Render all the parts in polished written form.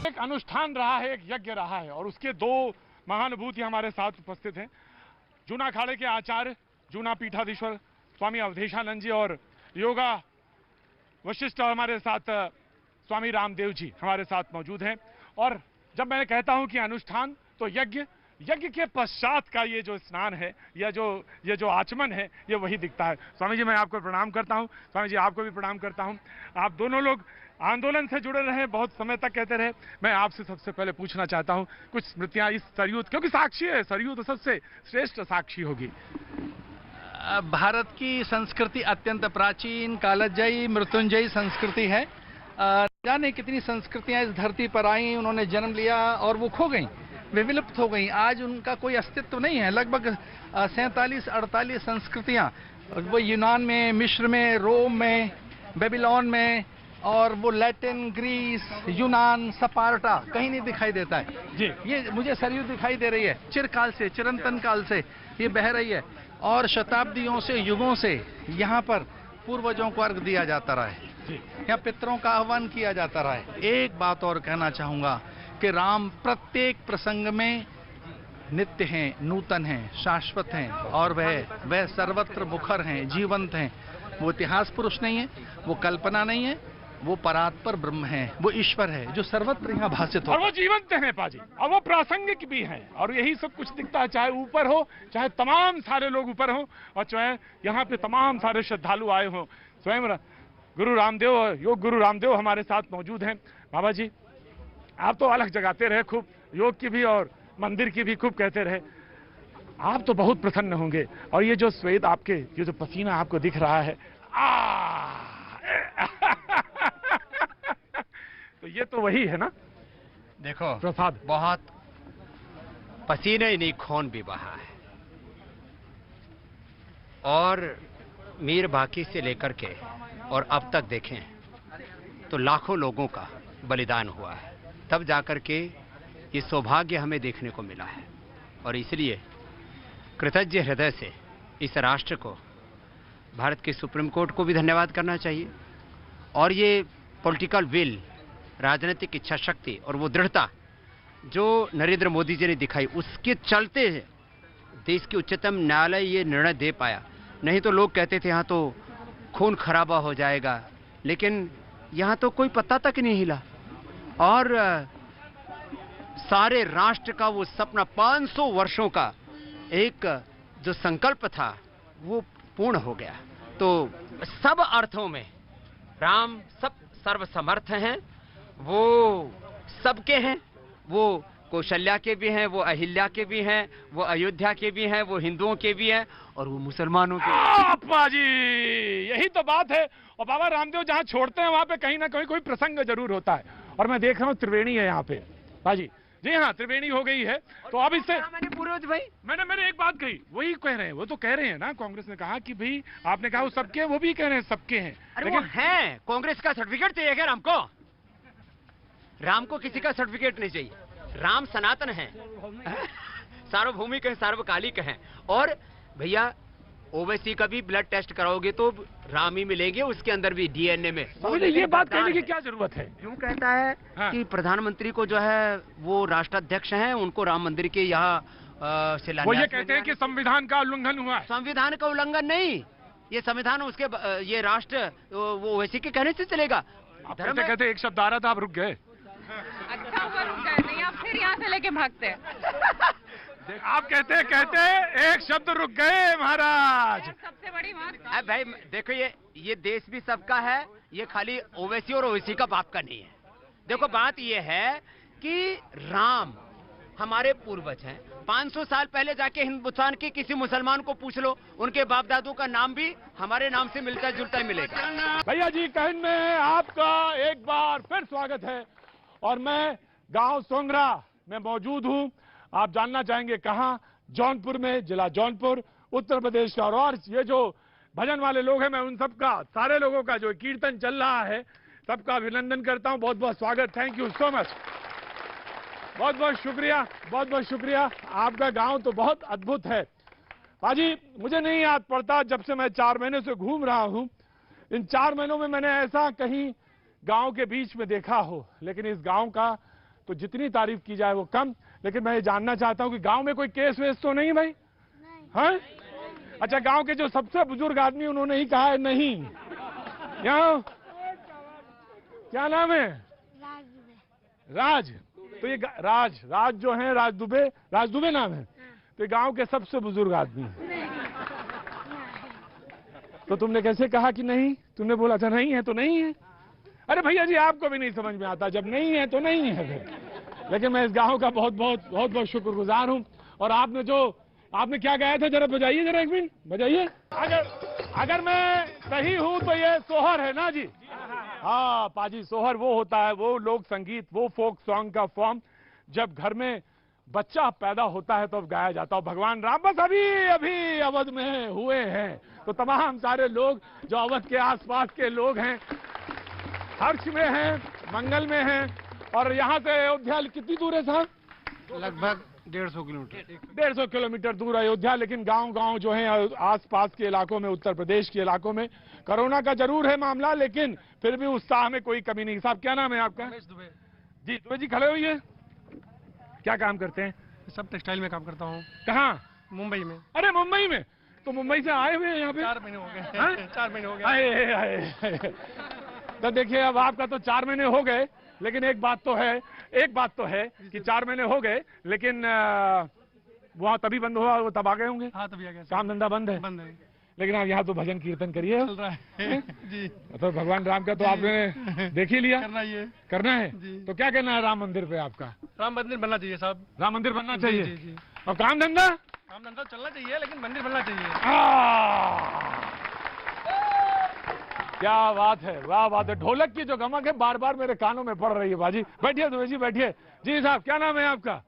एक अनुष्ठान रहा है, एक यज्ञ रहा है और उसके दो महानुभूति हमारे साथ उपस्थित हैं। जूना अखाड़े के आचार्य जूना पीठाधीश्वर स्वामी अवधेशानंद जी और योगा वशिष्ठ हमारे साथ स्वामी रामदेव जी हमारे साथ मौजूद हैं। और जब मैं कहता हूं कि अनुष्ठान तो यज्ञ के पश्चात का ये जो स्नान है या ये जो आचमन है ये वही दिखता है। स्वामी जी मैं आपको प्रणाम करता हूं। स्वामी जी आपको भी प्रणाम करता हूं। आप दोनों लोग आंदोलन से जुड़े रहे, बहुत समय तक कहते रहे। मैं आपसे सबसे पहले पूछना चाहता हूं कुछ स्मृतियां इस सरयू, क्योंकि साक्षी है, सरयू तो सबसे श्रेष्ठ साक्षी होगी। भारत की संस्कृति अत्यंत प्राचीन कालजयी मृत्युंजयी संस्कृति है। जाने कितनी संस्कृतियां इस धरती पर आई, उन्होंने जन्म लिया और वो खो गई, वे विलुप्त हो गई। आज उनका कोई अस्तित्व नहीं है। लगभग 47-48 संस्कृतियां, वो यूनान में, मिस्र में, रोम में, बेबीलोन में, और वो लैटिन, ग्रीस, यूनान, स्पार्टा कहीं नहीं दिखाई देता है जी। ये मुझे सरयू दिखाई दे रही है, चिरकाल से, चिरंतन काल से ये बह रही है और शताब्दियों से, युगों से यहाँ पर पूर्वजों को अर्घ दिया जाता रहा है, यहाँ पितरों का आह्वान किया जाता रहा है। एक बात और कहना चाहूंगा कि राम प्रत्येक प्रसंग में नित्य हैं, नूतन हैं, शाश्वत हैं और वह सर्वत्र मुखर हैं, जीवंत हैं। वो इतिहास पुरुष नहीं है, वो कल्पना नहीं है, वो परात्पर ब्रह्म है, वो ईश्वर है जो सर्वत्र यहाँ भाषित हो। और वो जीवंत हैं पाजी, और वो प्रासंगिक भी हैं, और यही सब कुछ दिखता है, चाहे ऊपर हो, चाहे तमाम सारे लोग ऊपर हो, और चाहे यहाँ पे तमाम सारे श्रद्धालु आए हों। स्वयं गुरु रामदेव, योग गुरु रामदेव हमारे साथ मौजूद हैं। बाबा जी आप तो अलग जगाते रहे, खूब योग की भी और मंदिर की भी खूब कहते रहे। आप तो बहुत प्रसन्न होंगे, और ये जो श्वेत आपके, ये जो पसीना आपको दिख रहा है, तो ये तो वही है ना। देखो प्रसाद, बहुत पसीने ही नहीं खून भी बहा है, और मीर बाकी से लेकर के और अब तक देखें तो लाखों लोगों का बलिदान हुआ है, तब जाकर के ये सौभाग्य हमें देखने को मिला है। और इसलिए कृतज्ञ हृदय से इस राष्ट्र को, भारत के सुप्रीम कोर्ट को भी धन्यवाद करना चाहिए। और ये पॉलिटिकल विल, राजनीतिक इच्छा शक्ति और वो दृढ़ता जो नरेंद्र मोदी जी ने दिखाई, उसके चलते देश की उच्चतम न्यायालय ये निर्णय दे पाया। नहीं तो लोग कहते थे यहाँ तो खून खराबा हो जाएगा, लेकिन यहाँ तो कोई पत्ता तक नहीं हिला, और सारे राष्ट्र का वो सपना, 500 वर्षों का एक जो संकल्प था वो पूर्ण हो गया। तो सब अर्थों में राम सब सर्वसमर्थ हैं, वो सबके हैं, वो कौशल्या के भी हैं, वो अहिल्या के भी हैं, वो अयोध्या के भी हैं, वो हिंदुओं के भी हैं, और वो मुसलमानों के। बाबा जी यही तो बात है। और बाबा रामदेव जहां छोड़ते हैं वहां पे कहीं ना कहीं कोई प्रसंग जरूर होता है, और मैं देख रहा हूँ त्रिवेणी है यहाँ पे बाजी। जी हाँ, त्रिवेणी हो गई है। तो अब इससे मैंने पूर्वज भाई, मैंने एक बात कही, वही कह रहे हैं, वो तो कह रहे हैं ना, कांग्रेस ने कहा कि भाई आपने कहा वो सबके, वो भी कह रहे हैं सबके हैं। अरे वो हैं, कांग्रेस का सर्टिफिकेट चाहिए क्या राम को? राम को किसी का सर्टिफिकेट नहीं चाहिए। राम सनातन है, सार्वभौमिक है, सार्वकालिक है। और भैया ओवैसी का भी ब्लड टेस्ट कराओगे तो राम ही मिलेंगे, उसके अंदर भी डीएनए में। ये बात कहने की क्या जरूरत है? यूं कहता है हाँ। कि प्रधानमंत्री को जो है वो राष्ट्राध्यक्ष हैं, उनको राम मंदिर के यहाँ शिलान्यास। वो ये कहते हैं कि संविधान का उल्लंघन हुआ है। संविधान का उल्लंघन नहीं, ये संविधान उसके, ये राष्ट्र वो ओवैसी के कहने से चलेगा। कहते कहते एक शब्द आ रहा था, आप रुक गए। अच्छा हुआ रुक गए, नहीं आप फिर यहाँ से लेके भागते हैं। आप कहते एक शब्द रुक गए महाराज। सबसे बड़ी बात, अब भाई देखो, ये देश भी सबका है, ये खाली ओवैसी और ओवैसी का बाप का नहीं है। देखो बात ये है कि राम हमारे पूर्वज हैं। 500 साल पहले जाके हिंदुस्तान के किसी मुसलमान को पूछ लो, उनके बाप दादू का नाम भी हमारे नाम से मिलता जुलता मिलेगा। भैया जी कहन में आपका एक बार फिर स्वागत है, और मैं गांव सोंगरा में मौजूद हूं। आप जानना चाहेंगे कहां? जौनपुर में, जिला जौनपुर, उत्तर प्रदेश का। और ये जो भजन वाले लोग हैं, मैं उन सबका, सारे लोगों का जो कीर्तन चल रहा है, सबका अभिनंदन करता हूं। बहुत बहुत स्वागत, थैंक यू सो मच, बहुत बहुत शुक्रिया, बहुत बहुत शुक्रिया। आपका गांव तो बहुत अद्भुत है बाजी। मुझे नहीं याद पड़ता, जब से मैं 4 महीने से घूम रहा हूं, इन 4 महीनों में मैंने ऐसा कहीं गांव के बीच में देखा हो, लेकिन इस गांव का तो जितनी तारीफ की जाए वो कम। लेकिन मैं ये जानना चाहता हूं कि गांव में कोई केस वेस तो नहीं भाई? हैं? अच्छा, गांव के जो सबसे बुजुर्ग आदमी उन्होंने ही कहा है नहीं। यहाँ क्या नाम है? राज। तो ये राज जो है, राज दुबे नाम है। तो ये गांव के सबसे बुजुर्ग आदमी है। तो तुमने कैसे कहा कि नहीं? तुमने बोला था नहीं है तो नहीं है। अरे भैया जी, आपको भी नहीं समझ में आता, जब नहीं है तो नहीं है फिर। लेकिन मैं इस गांव का बहुत बहुत शुक्रगुजार हूं। और आपने क्या गाया था, जरा बजाइए, जरा एक मिनट बजाइए। अगर मैं सही हूं तो ये सोहर है ना जी? हाँ पाजी, सोहर वो होता है, वो लोक संगीत, वो फोक सॉन्ग का फॉर्म जब घर में बच्चा पैदा होता है तो गाया जाता है। भगवान राम बस अभी अवध में हुए हैं, तो तमाम सारे लोग जो अवध के आसपास के लोग हैं हर्ष में हैं, मंगल में हैं। और यहाँ से अयोध्या कितनी दूर है साहब? लगभग 150 किलोमीटर। 150 किलोमीटर दूर अयोध्या। लेकिन गांव जो है आसपास के इलाकों में, उत्तर प्रदेश के इलाकों में कोरोना का जरूर है मामला, लेकिन फिर भी उत्साह में कोई कमी नहीं। साहब क्या नाम है आपका? जी दुबे जी, खड़े हुई है। क्या काम करते हैं? सब टेक्सटाइल में काम करता हूँ। कहाँ? मुंबई में। अरे मुंबई में? तो मुंबई से आए हुए हैं यहाँ पे? 4 महीने हो गए। हाँ? 4 महीने हो गए। आए। तो देखिए, अब आपका तो 4 महीने हो गए, लेकिन एक बात तो है कि 4 महीने हो गए, लेकिन वहाँ तभी बंद हुआ, वो तब आ गए होंगे। हाँ, तभी आ गया। काम धंधा बंद है। बंद है। लेकिन आप यहाँ तो भजन कीर्तन करिए। चल रहा है जी। तो भगवान राम का तो आपने देख ही लिया। करना है जी। तो क्या करना है राम मंदिर पे आपका? राम मंदिर बनना चाहिए साहब। राम मंदिर बनना चाहिए। जी। और काम धंधा चलना चाहिए, लेकिन मंदिर बनना चाहिए। क्या बात है, वाह बात है। ढोलक की जो गमक है बार बार मेरे कानों में पड़ रही है बाजी। बैठिए दुबे जी, बैठिए। जी साहब, क्या नाम है आपका?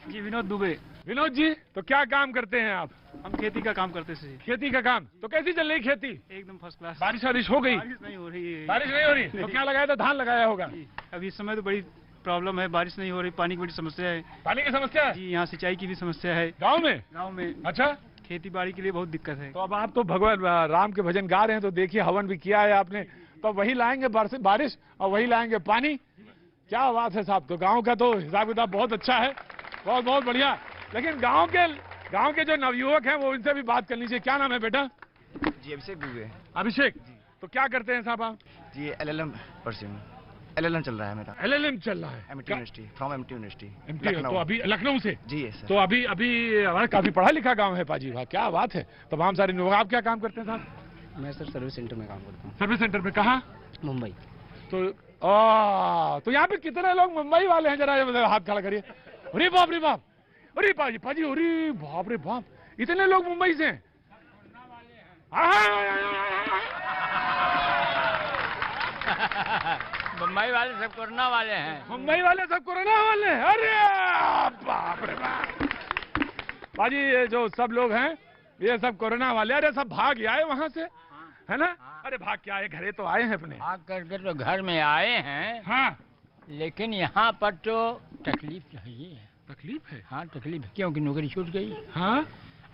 जी विनोद दुबे। विनोद जी, तो क्या काम करते हैं आप? हम खेती का काम करते थे। खेती का काम। तो कैसी चल रही खेती? एकदम फर्स्ट क्लास। बारिश हो गई? बारिश नहीं हो रही है। बारिश नहीं हो रही तो क्या लगाया था? धान लगाया होगा। अभी इस समय तो बड़ी प्रॉब्लम है, बारिश नहीं हो रही, पानी की बड़ी समस्या है। पानी की समस्या है? जी, यहाँ सिंचाई की भी समस्या है गाँव में। अच्छा, खेती बाड़ी के लिए बहुत दिक्कत है। तो अब आप तो भगवान राम के भजन गा रहे हैं, तो देखिए हवन भी किया है आपने, तो वही लाएंगे बारिश और वही लाएंगे पानी। क्या बात है साहब। तो गांव का तो हिसाब किताब बहुत अच्छा है, बहुत बढ़िया। लेकिन गांव के जो नवयुवक हैं वो इनसे भी बात करनी चाहिए। क्या नाम है बेटा? जी अभिषेक दुबे। अभिषेक, तो क्या करते हैं साहब आप? जी LLM LLM चल रहा है मेरा। LLM चल रहा है MIT university, from MIT university. तो अभी लखनऊ से? जी यस सर। तो अभी हमारा काफी पढ़ा लिखा गांव है पाजी। वाह, क्या बात है। तमाम सारे लोग। आप क्या काम करते हैं साहब? मैं सर सर्विस सेंटर में काम करता हूँ। सर्विस सेंटर में? कहाँ? मुंबई। तो यहाँ पे कितने लोग मुंबई वाले हैं? जरा हाथ खड़ा करिए। अरे बाप रे बाप, अरे पाजी अरे बाप रे बाप, इतने लोग मुंबई से हैं। मुंबई वाले सब कोरोना वाले हैं। मुंबई वाले सब कोरोना वाले हैं? अरे बाप रे बाप पाजी, ये जो सब लोग हैं ये सब कोरोना वाले। अरे सब भाग आए वहां से, है ना? अरे भाग के आए, घरे तो आए हैं अपने। भाग करके तो घर में आए हैं। हाँ, लेकिन यहाँ पर तो तकलीफ नहीं है। तकलीफ है? हाँ तकलीफ है, क्योंकि नौकरी छूट गई। हाँ,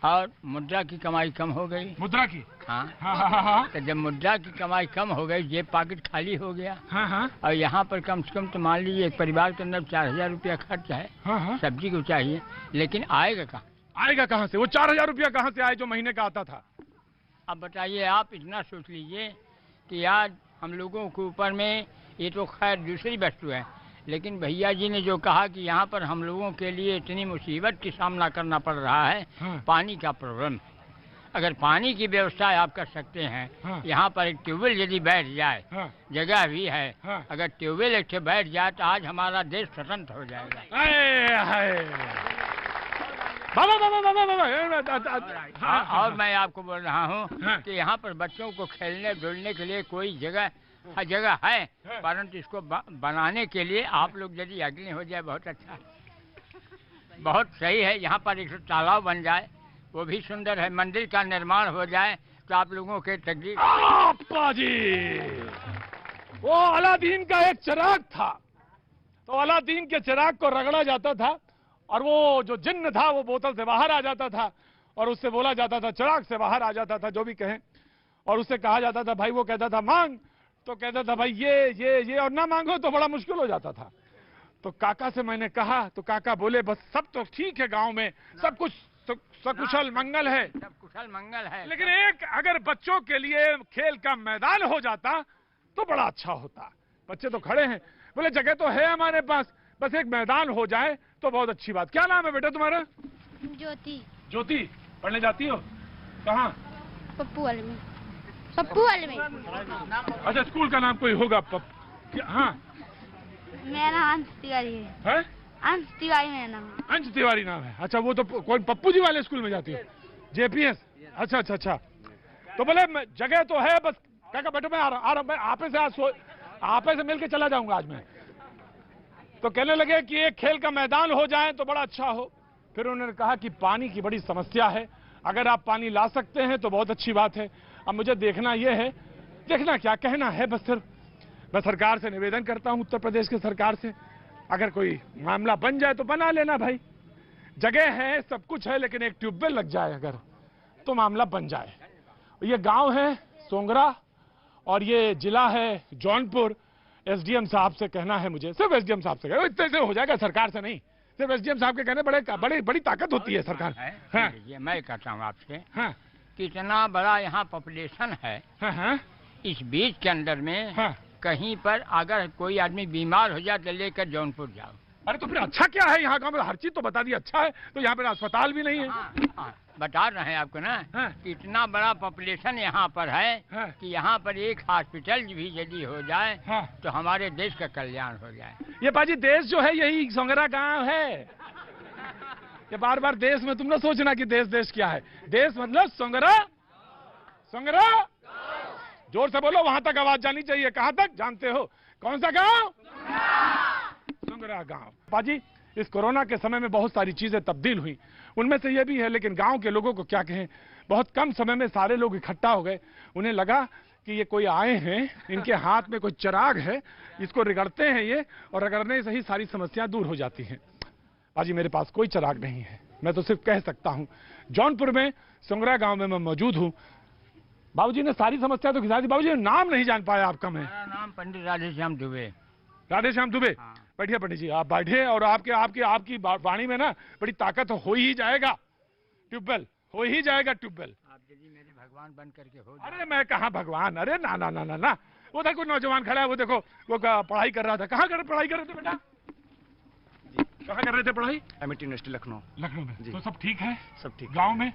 और मुद्रा की कमाई कम हो गई। मुद्रा की? हाँ। तो जब मुद्रा की कमाई कम हो गई, जेब पॉकेट खाली हो गया। हाँ। और यहाँ पर कम से कम तो मान लीजिए एक परिवार के अंदर 4000 रुपया खर्च है। हाँ। सब्जी को चाहिए, लेकिन आएगा कहाँ? आएगा कहाँ से? वो 4000 रुपया कहाँ से आए जो महीने का आता था? अब बताइए, आप इतना सोच लीजिए कि आज हम लोगों के ऊपर में, ये तो खैर दूसरी वस्तु है, लेकिन भैया जी ने जो कहा कि यहाँ पर हम लोगों के लिए इतनी मुसीबत की सामना करना पड़ रहा है। हाँ। पानी का प्रॉब्लम। अगर पानी की व्यवस्था आप कर सकते हैं। हाँ। यहाँ पर एक ट्यूबवेल यदि बैठ जाए। हाँ। जगह भी है। हाँ। अगर ट्यूबवेल एक बैठ जाए तो आज हमारा देश स्वतंत्र हो जाएगा। और मैं आपको बोल रहा हूँ हाँ। कि यहाँ पर बच्चों को खेलने डुलने के लिए कोई जगह है, परंतु इसको बनाने के लिए आप लोग यदि अग्नि हो जाए बहुत अच्छा है, बहुत सही है। यहाँ पर एक तालाब बन जाए, वो भी सुंदर है। मंदिर का निर्माण हो जाए तो आप लोगों के तकलीफ। जी, वो अलादीन का एक चिराग था, तो अलादीन के चिराग को रगड़ा जाता था और वो जो जिन्न था वो बोतल से बाहर आ जाता था और उससे बोला जाता था, चिराग से बाहर आ जाता था, जो भी कहें, और उससे कहा जाता था भाई, वो कहता था मांग, तो कहता था भाई ये और ना मांगो तो बड़ा मुश्किल हो जाता था। तो काका से मैंने कहा तो काका बोले बस सब तो ठीक है, गांव में सब कुछ सकुशल मंगल है, सब कुशल मंगल है। लेकिन एक अगर बच्चों के लिए खेल का मैदान हो जाता तो बड़ा अच्छा होता। बच्चे तो खड़े हैं, बोले जगह तो है हमारे पास, बस एक मैदान हो जाए तो बहुत अच्छी बात। क्या नाम है बेटा तुम्हारा? ज्योति। ज्योति, पढ़ने जाती हो कहाँ? पप्पू वाले में। पप्पू वाले में। अच्छा, स्कूल का नाम कोई होगा? हाँ, मेरा नाम अंश तिवारी है। अंश तिवारी मेरा नाम है। अंश तिवारी नाम है। अच्छा, वो तो कौन पप्पू जी वाले स्कूल में जाती हो? जेपीएस। अच्छा अच्छा अच्छा। तो बोले जगह तो है, बस काका बेटो मैं आ रहा हूँ, मैं आपे से मिल के चला जाऊंगा आज मैं। तो कहने लगे कि एक खेल का मैदान हो जाए तो बड़ा अच्छा हो। फिर उन्होंने कहा कि पानी की बड़ी समस्या है, अगर आप पानी ला सकते हैं तो बहुत अच्छी बात है। अब मुझे देखना यह है, देखना क्या कहना है, बस सिर्फ मैं सरकार से निवेदन करता हूं, उत्तर प्रदेश की सरकार से, अगर कोई मामला बन जाए तो बना लेना भाई, जगह है सब कुछ है, लेकिन एक ट्यूबवेल लग जाए अगर तो मामला बन जाए। ये गांव है सोंगरा और ये जिला है जौनपुर। एसडीएम साहब से कहना है मुझे, सिर्फ एसडीएम साहब से, इतने से हो जाएगा, सरकार से नहीं, सिर्फ एसडीएम साहब के कहने बड़ी ताकत होती है सरकार। हाँ, मैं कहता हूँ आपसे, हाँ, कितना बड़ा यहाँ पॉपुलेशन है, हाँ, इस बीच के अंदर में हाँ, कहीं पर अगर कोई आदमी बीमार हो जाए तो लेकर जौनपुर जाओ। अरे तो फिर अच्छा क्या है यहाँ गाँव में? हर चीज तो बता दी, अच्छा है। तो यहाँ पर अस्पताल भी नहीं है। हाँ, बता रहे हैं आपको ना, हाँ, कि इतना बड़ा पॉपुलेशन यहाँ पर है, हाँ, कि यहाँ पर एक हॉस्पिटल भी यदि हो जाए, हाँ, तो हमारे देश का कल्याण हो जाए। ये पाजी देश जो है यही सोंगरा गांव है। ये बार बार देश में तुम ना सोचना कि देश देश क्या है, देश मतलब सोंगरा। सोंगरा जोर से बोलो, वहां तक आवाज जानी चाहिए। कहां तक जानते हो? कौन सा गांव? सोंगरा गांव। पाजी, इस कोरोना के समय में बहुत सारी चीजें तब्दील हुई, उनमें से ये भी है, लेकिन गांव के लोगों को क्या कहें, बहुत कम समय में सारे लोग इकट्ठा हो गए। उन्हें लगा कि ये कोई आए हैं, इनके हाथ में कोई चिराग है, इसको रगड़ते हैं ये, और रगड़ने से ही सारी समस्याएं दूर हो जाती हैं। पाजी, मेरे पास कोई चिराग नहीं है, मैं तो सिर्फ कह सकता हूं। जौनपुर में सोंगरा गांव में मैं मौजूद हूं। बाबूजी ने सारी समस्या तो खिला दी। बाबूजी, नाम नहीं जान पाया आपका मैं। मेरा नाम पंडित राधेश्याम दुबे। राधेश्याम दुबे। हाँ। बैठिए पंडित जी, आप बैठिए, और आपकी वाणी में ना बड़ी ताकत हो ही जाएगा। ट्यूबवेल हो ही जाएगा, ट्यूबवेल। आप यदि मेरे भगवान बन करके हो। अरे मैं कहाँ भगवान, अरे ना ना ना ना ना, वो देखो नौजवान खड़ा है, वो देखो, वो पढ़ाई कर रहा था। कहाँ पढ़ाई कर रहे थे बेटा? कहाँ कर रहे थे पढ़ाई? Amity university Lucknow. लखनऊ में। जी। तो सब ठीक है? सब ठीक। गाँव में?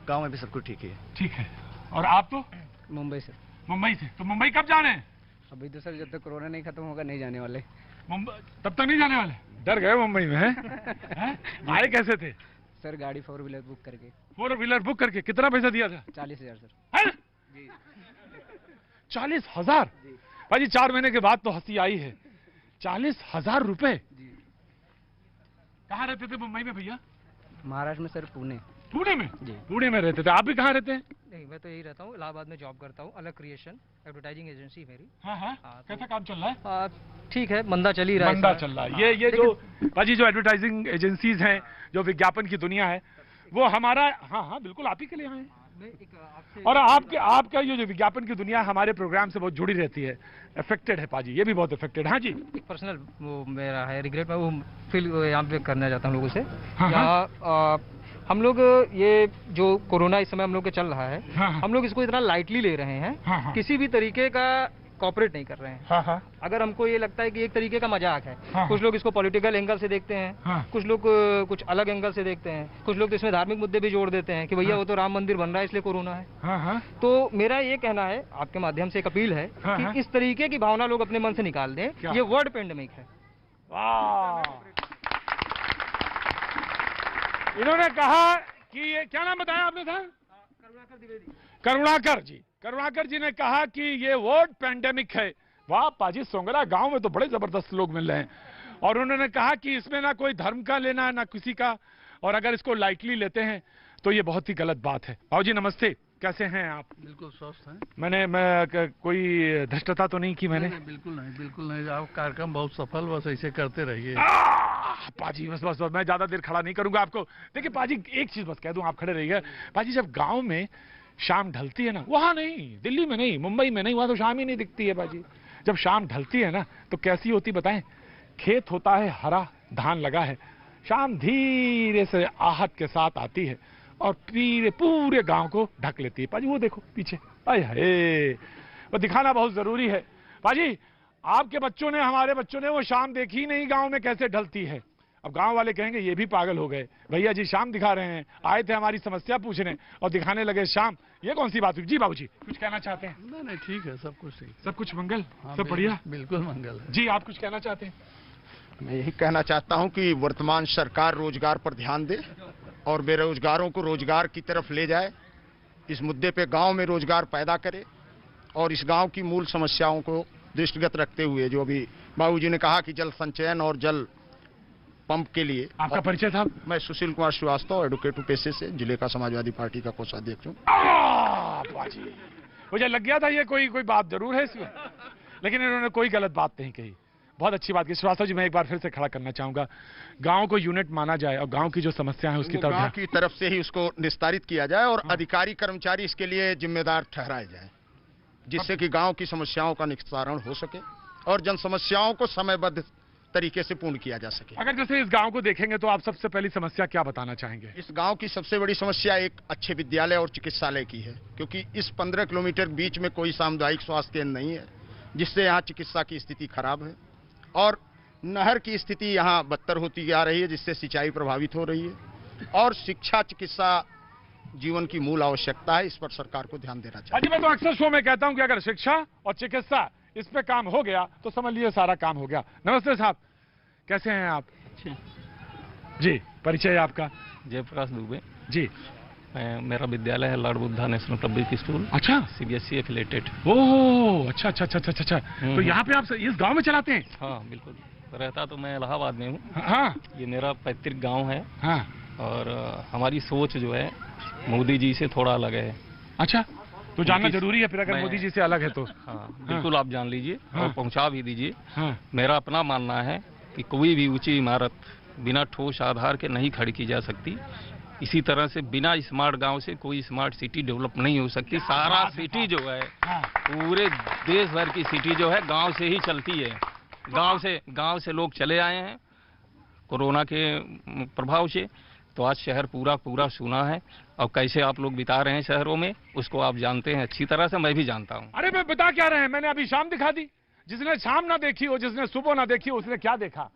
गाँव में भी सब कुछ ठीक है। ठीक है। और आप तो? मुंबई से। मुंबई से। तो मुंबई कब जाने हैं? अभी तो सर जब तक कोरोना नहीं खत्म होगा नहीं जाने वाले। मुंबई तब तक नहीं जाने वाले? डर गए मुंबई में? हैं? आए कैसे थे? सर गाड़ी 4 व्हीलर बुक करके। 4 व्हीलर बुक करके। कितना पैसा दिया था? 40,000 सर। है? 40,000? भाजी 4 महीने के बाद तो हंसी आई है। 40,000 रुपए? कहाँ रहते थे मुंबई में भैया? महाराष्ट्र में सर, पुणे। पुणे में? जी। पुणे में रहते थे। आप भी कहाँ रहते हैं? नहीं, मैं तो यही रहता हूँ, इलाहाबाद में जॉब करता हूँ, अलग क्रिएशन एडवर्टाइजिंग एजेंसी मेरी। हाँ हाँ। कैसा काम चल रहा है? ठीक है, मंदा चल ही रहा है। मंदा चल रहा है। ये जो भाजी जो एडवर्टाइजिंग एजेंसीज हैं, जो विज्ञापन की दुनिया है, वो हमारा, हाँ हाँ बिल्कुल आप ही के लिए आए हैं। और आपका ये जो विज्ञापन की दुनिया हमारे प्रोग्राम से बहुत जुड़ी रहती है, अफेक्टेड है पाजी, ये भी बहुत अफेक्टेड। हाँ जी। एक पर्सनल वो मेरा है रिग्रेट, मैं वो फील यहाँ पे करना चाहता हूँ लोगों से। हाँ, यहाँ हम लोग ये जो कोरोना इस समय हम लोग के चल रहा है, हाँ, हम लोग इसको इतना लाइटली ले रहे हैं, हाँ, हाँ, किसी भी तरीके का कॉपरेट नहीं कर रहे हैं। हाँ, हाँ, अगर हमको ये लगता है कि एक तरीके का मजाक है, हाँ, कुछ लोग इसको पॉलिटिकल एंगल से देखते हैं, हाँ, कुछ लोग कुछ अलग एंगल से देखते हैं, कुछ लोग तो इसमें धार्मिक मुद्दे भी जोड़ देते हैं कि भैया वो तो राम मंदिर बन रहा है इसलिए कोरोना है। हाँ, हाँ, तो मेरा ये कहना है, आपके माध्यम से एक अपील है हाँ, हाँ, कि इस तरीके की भावना लोग अपने मन से निकाल दें। ये वर्ड पेंडेमिक है। इन्होंने कहा कि ये क्या नाम बताया आपने था? करुणाकर द्विवेदी। करुणाकर जी ने कहा कि ये वर्ड पेंडेमिक है। वाह पाजी, सोंगरा गांव में तो बड़े जबरदस्त लोग मिल रहे हैं। और उन्होंने कहा कि इसमें ना कोई धर्म का लेना है ना किसी का, और अगर इसको लाइटली लेते हैं तो ये बहुत ही गलत बात है। भाऊ जी नमस्ते, कैसे हैं आप? बिल्कुल स्वस्थ हैं। मैं कोई धृष्टता तो नहीं की मैंने? नहीं, बिल्कुल नहीं। आप कार्यक्रम बहुत सफल, बस ऐसे करते रहिए। पाजी बस मैं ज्यादा देर खड़ा नहीं करूंगा आपको। देखिए पाजी, एक चीज बस कह दूं, आप खड़े रहिए। पाजी, जब गांव में शाम ढलती है ना, वहां नहीं, दिल्ली में नहीं, मुंबई में नहीं, वहां तो शाम ही नहीं दिखती है पाजी। जब शाम ढलती है ना तो कैसी होती बताएं? खेत होता है हरा, धान लगा है, शाम धीरे से आहट के साथ आती है और पूरे गांव को ढक लेती है। पाजी वो देखो पीछे, आए हाय, वो दिखाना बहुत जरूरी है। पाजी आपके बच्चों ने, हमारे बच्चों ने वो शाम देखी ही नहीं गांव में कैसे ढलती है। अब गांव वाले कहेंगे ये भी पागल हो गए, भैया जी शाम दिखा रहे हैं, आए थे हमारी समस्या पूछने और दिखाने लगे शाम, ये कौन सी बात हुई? जी बाबूजी कुछ कहना चाहते हैं? नहीं ठीक है, सब कुछ ठीक, सब कुछ मंगल, हाँ, सब बढ़िया, बिल्कुल मंगल है। जी आप कुछ कहना चाहते हैं? मैं यही कहना चाहता हूं कि वर्तमान सरकार रोजगार पर ध्यान दे और बेरोजगारों को रोजगार की तरफ ले जाए। इस मुद्दे पे गांव में रोजगार पैदा करे और इस गांव की मूल समस्याओं को दृष्टिगत रखते हुए, जो अभी बाबूजी ने कहा कि जल संचयन और जल पंप के लिए। आपका परिचय था? मैं सुशील कुमार श्रीवास्तव, एडवोकेट पेशे से, जिले का समाजवादी पार्टी का कोषाध्यक्ष हूँ। मुझे लग गया था ये कोई बात जरूर है इसमें, लेकिन इन्होंने कोई गलत बात नहीं कही, बहुत अच्छी बात की। श्रीवास्तव जी मैं एक बार फिर से खड़ा करना चाहूंगा, गांव को यूनिट माना जाए और गांव की जो समस्या है उसकी गांव की तरफ से ही उसको निस्तारित किया जाए और अधिकारी कर्मचारी इसके लिए जिम्मेदार ठहराए जाए, जिससे कि गांव की समस्याओं का निस्तारण हो सके और जन समस्याओं को समयबद्ध तरीके से पूर्ण किया जा सके। अगर जैसे इस गांव को देखेंगे तो आप सबसे पहली समस्या क्या बताना चाहेंगे? इस गांव की सबसे बड़ी समस्या एक अच्छे विद्यालय और चिकित्सालय की है, क्योंकि इस 15 किलोमीटर बीच में कोई सामुदायिक स्वास्थ्य केंद्र नहीं है, जिससे यहाँ चिकित्सा की स्थिति खराब है और नहर की स्थिति यहाँ बदतर होती जा रही है, जिससे सिंचाई प्रभावित हो रही है और शिक्षा चिकित्सा जीवन की मूल आवश्यकता है। इस पर सरकार को ध्यान देना चाहिए। मैं तो अक्सर शो में कहता हूं कि अगर शिक्षा और चिकित्सा इस पे काम हो गया तो समझ लीजिए सारा काम हो गया। नमस्ते साहब, कैसे हैं आप? जी परिचय आपका? जयप्रकाश दुबे जी। मेरा विद्यालय है Lord Buddha national public school. अच्छा, CBSE एफिलेटेड। ओह अच्छा अच्छा अच्छा अच्छा। तो यहाँ पे आप इस गांव में चलाते हैं? हाँ बिल्कुल, रहता तो मैं इलाहाबाद में हूँ। हाँ, ये मेरा पैतृक गांव है। हाँ, और हमारी सोच जो है मोदी जी से थोड़ा अलग है। अच्छा, तो जानना जरूरी है फिर, अगर मोदी जी से अलग है तो। हाँ बिल्कुल, आप जान लीजिए और पहुंचा भी दीजिए। हाँ। मेरा अपना मानना है कि कोई भी ऊंची इमारत बिना ठोस आधार के नहीं खड़ी की जा सकती। इसी तरह से बिना स्मार्ट गांव से कोई स्मार्ट सिटी डेवलप नहीं हो सकती। सारा सिटी जो है, पूरे देश भर की सिटी जो है गांव से ही चलती है। गांव से लोग चले आए हैं कोरोना के प्रभाव से, तो आज शहर पूरा सूना है। और कैसे आप लोग बिता रहे हैं शहरों में, उसको आप जानते हैं अच्छी तरह से, मैं भी जानता हूँ। अरे मैं बता क्या रहे हैं, मैंने अभी शाम दिखा दी। जिसने शाम ना देखी हो, जिसने सुबह ना देखी हो, उसने क्या देखा?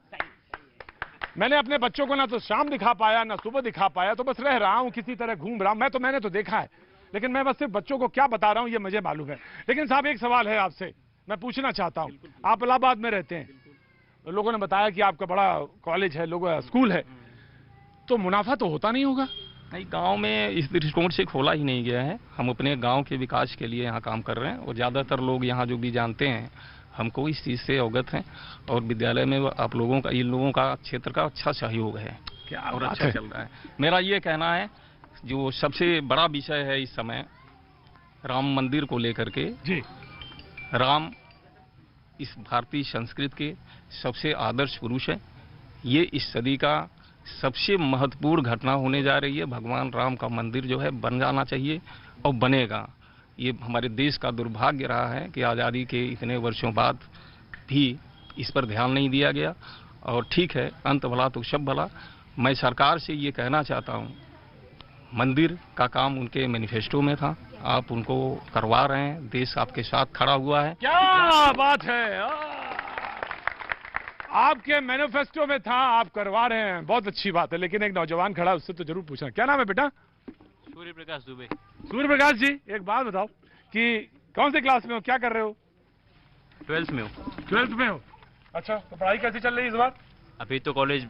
मैंने अपने बच्चों को ना तो शाम दिखा पाया ना सुबह दिखा पाया, तो बस रह रहा हूँ किसी तरह घूम रहा हूँ। मैंने तो देखा है, लेकिन मैं बस सिर्फ बच्चों को क्या बता रहा हूँ ये मुझे मालूम है। लेकिन साहब एक सवाल है आपसे, मैं पूछना चाहता हूँ। आप इलाहाबाद में रहते हैं, लोगों ने बताया कि आपका बड़ा कॉलेज है, स्कूल है, तो मुनाफा तो होता नहीं होगा? नहीं, गांव में इस दृष्टिकोण से खोला ही नहीं गया है। हम अपने गांव के विकास के लिए यहाँ काम कर रहे हैं और ज़्यादातर लोग यहाँ जो भी जानते हैं, हमको इस चीज़ से अवगत हैं। और विद्यालय में आप लोगों का, इन लोगों का क्षेत्र का अच्छा सहयोग है क्या और अच्छा चल रहा है। मेरा ये कहना है, जो सबसे बड़ा विषय है इस समय राम मंदिर को लेकर के। जी। राम इस भारतीय संस्कृति के सबसे आदर्श पुरुष है। ये इस सदी का सबसे महत्वपूर्ण घटना होने जा रही है। भगवान राम का मंदिर जो है बन जाना चाहिए और बनेगा। ये हमारे देश का दुर्भाग्य रहा है कि आज़ादी के इतने वर्षों बाद भी इस पर ध्यान नहीं दिया गया। और ठीक है, अंत भला तो सब भला। मैं सरकार से ये कहना चाहता हूँ, मंदिर का काम उनके मैनिफेस्टो में था, आप उनको करवा रहे हैं, देश आपके साथ खड़ा हुआ है। क्या बात है, आपके मैनिफेस्टो में था, आप करवा रहे हैं, बहुत अच्छी बात है। लेकिन एक नौजवान खड़ा, उससे तो जरूर पूछना, क्या नाम है बेटा? सूर्य प्रकाश दुबे। सूर्य प्रकाश जी, एक बात बताओ कि कौन से क्लास में हो, क्या कर रहे हो? 12th में हो। 12th में हो, अच्छा। तो पढ़ाई कैसी चल रही है इस बार? अभी तो कॉलेज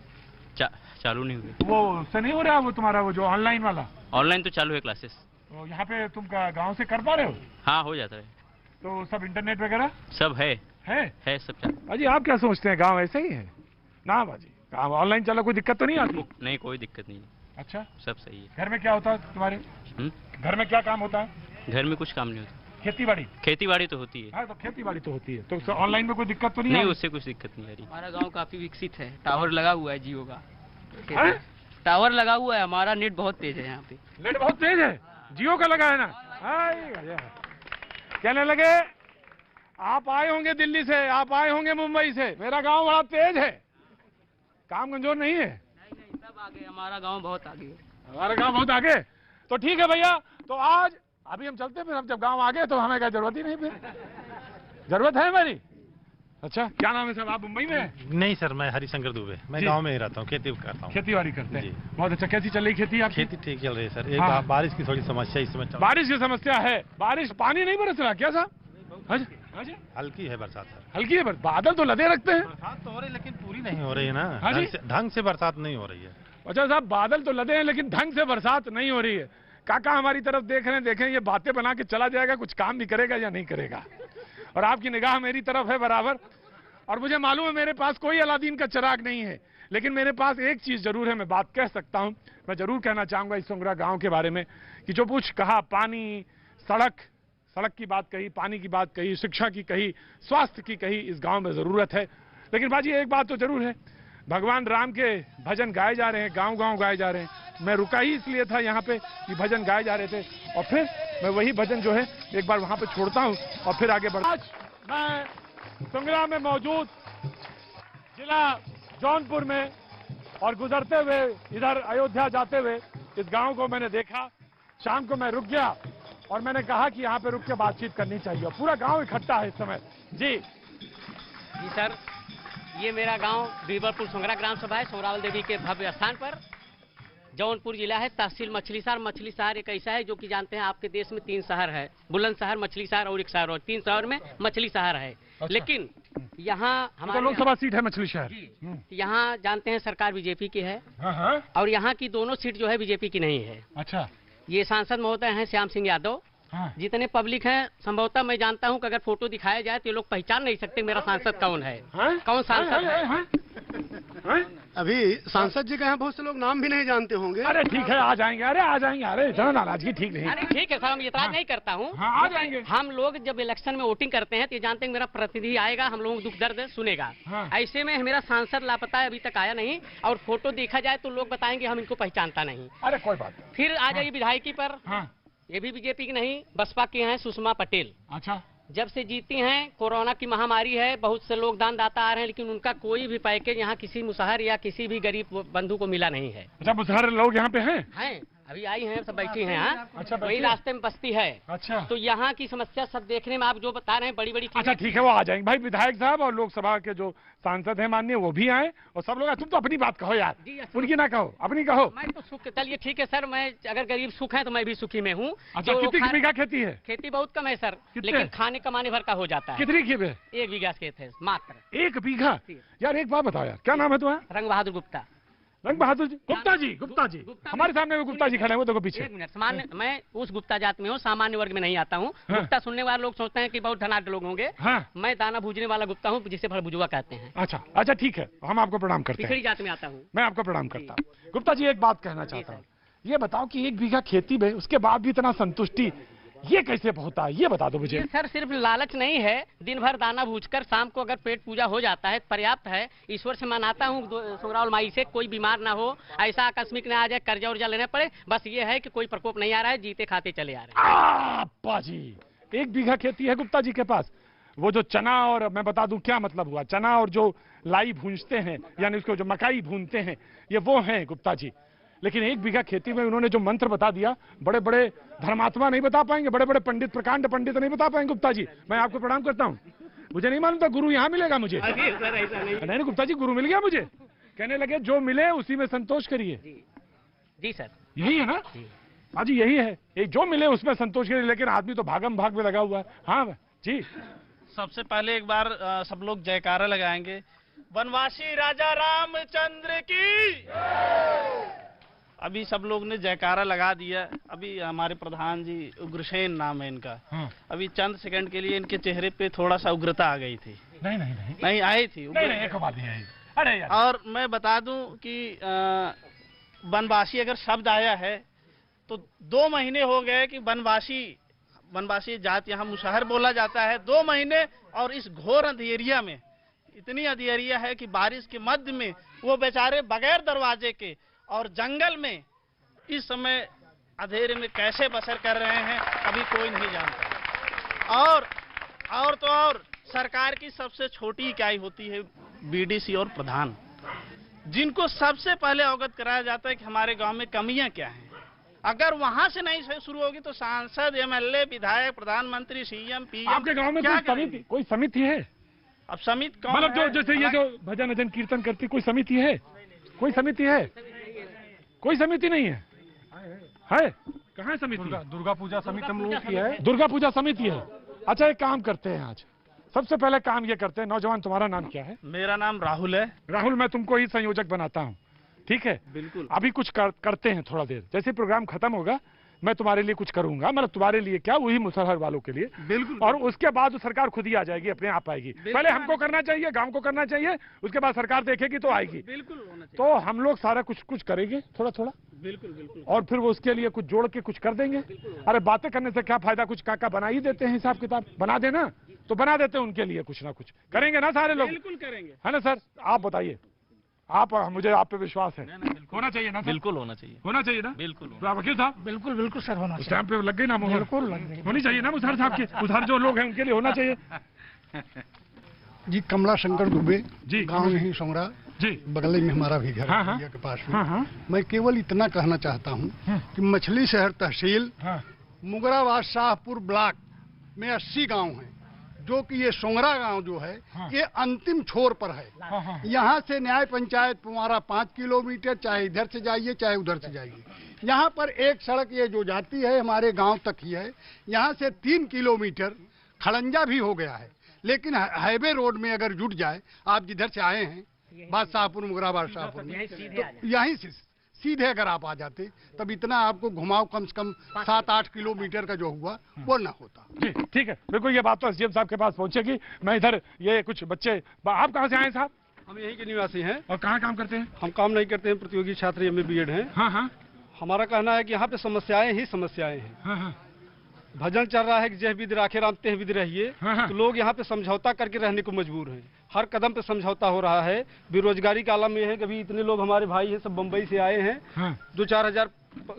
चालू नहीं हुए। वो उससे नहीं हो रहा, वो तुम्हारा वो जो ऑनलाइन वाला? ऑनलाइन तो चालू है क्लासेस। तो यहाँ पे तुम गाँव से कर पा रहे हो? हाँ, हो जाता है। तो सब इंटरनेट वगैरह सब है सब चालू। अजी आप क्या सोचते हैं, गाँव ऐसे ही है ना? बाजी गाँव ऑनलाइन चला, कोई दिक्कत तो नहीं आती? नहीं, कोई दिक्कत नहीं। अच्छा, सब सही है। घर में क्या होता है तुम्हारे? घर में क्या काम होता है? घर में कुछ काम नहीं होता। खेती बाड़ी तो होती है। हाँ, तो खेती बाड़ी तो होती है, तो ऑनलाइन में कोई दिक्कत तो नहीं? नहीं, उससे कुछ दिक्कत नहीं आ रही। हमारा गांव काफी विकसित है, टावर लगा हुआ है जियो का। टावर लगा हुआ है, हमारा नेट बहुत तेज है यहाँ पे। नेट बहुत तेज है, जियो का लगा है ना? कहने लगे आप आए होंगे दिल्ली से, आप आए होंगे मुंबई से, मेरा गांव बड़ा तेज है, काम कमजोर नहीं है। नहीं, सब आगे, हमारा गांव बहुत आगे है। हमारा गांव बहुत आगे, तो ठीक है भैया। तो आज अभी हम चलते हैं, फिर हम जब गांव आ गए तो हमें क्या जरूरत ही नहीं, फिर जरूरत है हमारी। अच्छा, क्या नाम है साहब, आप मुंबई में हैं? नहीं सर, मैं हरिशंकर दुबे, मैं गांव में ही रहता हूँ, खेती करता हूँ। खेती बाड़ी करते हैं, बहुत अच्छा। कैसी चल रही खेती आपकी? खेती ठीक चल रही है सर, एक बारिश की थोड़ी समस्या इस समय चल रही है। बारिश की समस्या है, बारिश पानी नहीं बरस रहा क्या साहब? हल्की है बरसात सर, हल्की है, बादल तो लदे रखते हैं। बरसात तो हो रही है लेकिन पूरी नहीं हो रही है ना, ढंग से बरसात नहीं हो रही है। अच्छा साहब, बादल तो लदे हैं लेकिन ढंग से बरसात नहीं हो रही है। काका हमारी तरफ देख रहे हैं, देखें ये बातें बना के चला जाएगा, कुछ काम भी करेगा या नहीं करेगा। और आपकी निगाह मेरी तरफ है बराबर, और मुझे मालूम है मेरे पास कोई अलादीन का चिराग नहीं है, लेकिन मेरे पास एक चीज जरूर है, मैं बात कह सकता हूं। मैं जरूर कहना चाहूंगा इस सोंगरा गांव के बारे में कि जो कुछ कहा, पानी, सड़क की बात कही, पानी की बात कही, शिक्षा की कही, स्वास्थ्य की कही, इस गांव में जरूरत है। लेकिन बाजी एक बात तो जरूर है, भगवान राम के भजन गाए जा रहे हैं, गांव गांव गाए जा रहे हैं। मैं रुका ही इसलिए था यहाँ पे कि भजन गाए जा रहे थे, और फिर मैं वही भजन जो है एक बार वहां पे छोड़ता हूँ और फिर आगे बढ़ता। आज मैं सोंगरा में मौजूद जिला जौनपुर में, और गुजरते हुए इधर अयोध्या जाते हुए इस गांव को मैंने देखा। शाम को मैं रुक गया और मैंने कहा कि यहाँ पे रुक के बातचीत करनी चाहिए, और पूरा गांव इकट्ठा है इस समय। जी सर, ये मेरा गांव बीबरपुर सोंगरा ग्राम सभा है, सोंगरावल देवी के भव्य स्थान पर, जौनपुर जिला है, तहसील मछली शहर। मछली शहर एक ऐसा है जो कि जानते हैं आपके देश में 3 शहर है, बुलंदशहर, मछली शहर और एक शहर, और 3 शहर में मछली शहर है। अच्छा। लेकिन यहाँ हमारे लोकसभा सीट है मछली शहर, यहाँ जानते हैं सरकार बीजेपी की है, हाँ। और यहाँ की दोनों सीट जो है बीजेपी की नहीं है। अच्छा। ये सांसद महोदय हैं श्याम सिंह यादव। हाँ। जितने पब्लिक हैं, संभवतः मैं जानता हूं कि अगर फोटो दिखाया जाए तो ये लोग पहचान नहीं सकते मेरा सांसद कौन है। कौन सांसद है? अभी सांसद जी का यहाँ बहुत से लोग नाम भी नहीं जानते होंगे। अरे ठीक है, आ जाएंगे, अरे आ जाएंगे, अरे इतना नाराजगी ठीक नहीं। अरे ठीक है सर, हम इतराज नहीं करता हूँ, आ जाएंगे। हम लोग जब इलेक्शन में वोटिंग करते हैं तो ये जानते हैं मेरा प्रतिनिधि आएगा, हम लोगों को दुख दर्द सुनेगा। ऐसे में मेरा सांसद लापता है, अभी तक आया नहीं, और फोटो देखा जाए तो लोग बताएंगे हम इनको पहचानता नहीं। अरे कोई बात नहीं। फिर आ जाइए विधायकी पर, ये भी बीजेपी की नहीं, बसपा की हैं सुषमा पटेल। अच्छा। जब से जीती हैं, कोरोना की महामारी है, बहुत से लोग दान दाता आ रहे हैं, लेकिन उनका कोई भी पैकेज यहाँ किसी मुसहर या किसी भी गरीब बंधु को मिला नहीं है। अच्छा, मुसहर लोग यहाँ पे हैं? अभी आई हैं, सब बैठी हैं यहाँ। अच्छा, वही रास्ते में बस्ती है। अच्छा। तो यहाँ की समस्या सब देखने में आप जो बता रहे हैं बड़ी बड़ी। अच्छा ठीक है, वो आ जाएंगे भाई, विधायक साहब और लोकसभा के जो सांसद हैं माननीय, वो भी आए, और सब लोग। तुम तो अपनी बात कहो यार, उनकी ना कहो, अपनी कहो। मैं तो सुख, चलिए ठीक है सर, मैं अगर गरीब सुख है तो मैं भी सुखी में हूँ। अच्छा, कितनी बीघा खेती है? खेती बहुत कम है सर, लेकिन खाने कमाने भर का हो जाता है। कितनी खेत है? 1 बीघा खेत है मात्र। 1 बीघा? यार एक बात बताओ यार, क्या नाम है तुम्हारा? रंग बहादुर गुप्ता। रंग बहादुर जी, गुप्ता जी हमारे सामने वो गुप्ता जी खड़े हैं, वो देखो पीछे। 1 मिनट, सामान्य मैं उस गुप्ता जात में हूँ, सामान्य वर्ग में नहीं आता हूँ। गुप्ता सुनने वाले लोग सोचते हैं कि बहुत धनाढ्य लोग होंगे। मैं दाना भूजने वाला गुप्ता हूँ, जिसे भड़भुजुआ कहते हैं। अच्छा ठीक है, हम आपको प्रणाम करते हैं। पिछड़ी जात में आता हूँ। मैं आपको प्रणाम करता हूँ। गुप्ता जी एक बात कहना चाहता हूँ, ये बताओ कि 1 बीघा खेती में उसके बाद भी इतना संतुष्टि, ये कैसे होता है, ये बता दो मुझे। सर सिर्फ लालच नहीं है, दिन भर दाना भूजकर शाम को अगर पेट पूजा हो जाता है पर्याप्त है। ईश्वर से मनाता हूँ, सोंगरावल माई से कोई बीमार ना हो, ऐसा आकस्मिक ना आ जाए, कर्जा उर्जा लेने पड़े, बस ये है कि कोई प्रकोप नहीं आ रहा है, जीते खाते चले आ रहे हैं। अप्पा जी, 1 बीघा खेती है गुप्ता जी के पास। वो जो चना, और मैं बता दूं क्या मतलब हुआ, चना और जो लाई भूंजते हैं, यानी उसको जो मकाई भूनते हैं, ये वो हैं गुप्ता जी। लेकिन 1 बीघा खेती में उन्होंने जो मंत्र बता दिया, बड़े बड़े धर्मात्मा नहीं बता पाएंगे, बड़े बड़े पंडित, प्रकांड पंडित नहीं बता पाएंगे। गुप्ता जी मैं आपको प्रणाम करता हूँ। मुझे नहीं मालूम था गुरु यहाँ मिलेगा मुझे। नहीं गुप्ता जी, गुरु मिल गया मुझे। कहने लगे जो मिले उसी में संतोष करिए। जी सर, यही है ना? हाँ जी यही है, जो मिले उसमें संतोष करिए। लेकिन आदमी तो भागम भाग में लगा हुआ है। हाँ जी, सबसे पहले एक बार सब लोग जयकारा लगाएंगे, वनवासी राजा रामचंद्र की। अभी सब लोग ने जयकारा लगा दिया। अभी हमारे प्रधान जी, उग्रसेन नाम है इनका, अभी चंद सेकंड के लिए इनके चेहरे पे थोड़ा सा उग्रता आ गई थी। नहीं आई थी। अरे यार। और मैं बता दूं कि वनवासी अगर शब्द आया है तो 2 महीने हो गए कि वनवासी जात यहाँ मुसहर बोला जाता है। 2 महीने, और इस घोर अंधेरिया में, इतनी अंधेरिया है कि बारिश के मध्य में वो बेचारे बगैर दरवाजे के और जंगल में इस समय अंधेरे में कैसे बसर कर रहे हैं, अभी कोई नहीं जानता। और सरकार की सबसे छोटी इकाई होती है बीडीसी और प्रधान, जिनको सबसे पहले अवगत कराया जाता है कि हमारे गांव में कमियां क्या हैं। अगर वहां से नहीं शुरू होगी तो सांसद, एमएलए, विधायक, प्रधानमंत्री, सीएम, पीएम आपके गांव में कोई समिति है? अब समिति कौन मतलब जो जैसे ये जो भजन भजन कीर्तन करती कोई समिति है? कोई समिति है? कोई समिति नहीं है। है कहाँ है समिति? दुर्गा पूजा समिति हम लोगों की है। दुर्गा पूजा समिति है। अच्छा एक काम करते हैं, आज सबसे पहले काम ये करते हैं, नौजवान तुम्हारा नाम क्या है? मेरा नाम राहुल है। राहुल, मैं तुमको ही संयोजक बनाता हूँ, ठीक है? बिल्कुल। अभी कुछ करते हैं, थोड़ा देर जैसे प्रोग्राम खत्म होगा मैं तुम्हारे लिए कुछ करूंगा, मतलब तुम्हारे लिए क्या, वही मुसहर वालों के लिए। बिल्कुल। और उसके बाद सरकार खुद ही आ जाएगी, अपने आप आएगी। पहले हमको करना चाहिए, गांव को करना चाहिए, उसके बाद सरकार देखेगी तो आएगी। बिल्कुल होना चाहिए। तो हम लोग सारा कुछ करेंगे, थोड़ा थोड़ा। बिल्कुल बिल्कुल। और फिर वो उसके लिए कुछ जोड़ के कुछ कर देंगे। अरे बातें करने से क्या फायदा, कुछ काका बना ही देते हैं, हिसाब किताब बना देना तो बना देते हैं, उनके लिए कुछ ना कुछ करेंगे ना सारे लोग। बिल्कुल करेंगे, है ना सर? आप बताइए, आप, मुझे आप पे विश्वास है। होना चाहिए ना? बिल्कुल होना चाहिए। होना चाहिए ना? बिल्कुल। वकील साहब? बिल्कुल बिल्कुल सर, होना उस टाइम पे लग गई ना मोहर? बिल्कुल लग गई। होनी चाहिए ना मुसहर साहब के, उधर जो लोग हैं उनके लिए होना चाहिए। जी कमला शंकर दुबे जी, गांव नहीं सोंगरा जी, बगल में हमारा भी घर है के पास में। मैं केवल इतना कहना चाहता हूँ कि मछली शहर तहसील मुगराबाद शाहपुर ब्लॉक में 80 गांव हैं, जो कि ये सोंगरा गांव जो है ये अंतिम छोर पर है। यहाँ से न्याय पंचायत तुम्हारा 5 किलोमीटर, चाहे इधर से जाइए चाहे उधर से जाइए। यहाँ पर एक सड़क ये जो जाती है हमारे गांव तक ही है। यहाँ से 3 किलोमीटर खड़ंजा भी हो गया है, लेकिन हाईवे रोड में अगर जुट जाए, आप जिधर से आए हैं बादशाहपुर मुगराबाद शाहपुर में, तो यहीं से सीधे अगर आप आ जाते तब इतना आपको घुमाव कम से कम 7-8 किलोमीटर का जो हुआ वो ना होता। जी ठीक है, बिल्कुल ये बात तो एसडीएम साहब के पास पहुंचेगी। मैं इधर ये कुछ बच्चे, आप कहाँ से आए साहब? हम यहीं के निवासी हैं। और कहाँ काम करते हैं? हम काम नहीं करते हैं, प्रतियोगी छात्र MA BEd हैं। हाँ हाँ। हमारा कहना है कि यहाँ पे समस्याएं ही समस्याएं हैं। हाँ हाँ। भजन चल रहा है कि जय विधि राखे राम तेह विधि रहिए। तो लोग यहाँ पे समझौता करके रहने को मजबूर हैं। हर कदम पे समझौता हो रहा है। बेरोजगारी का आलम यह है, कभी इतने लोग हमारे भाई हैं सब बम्बई से आए हैं, 2-4 हजार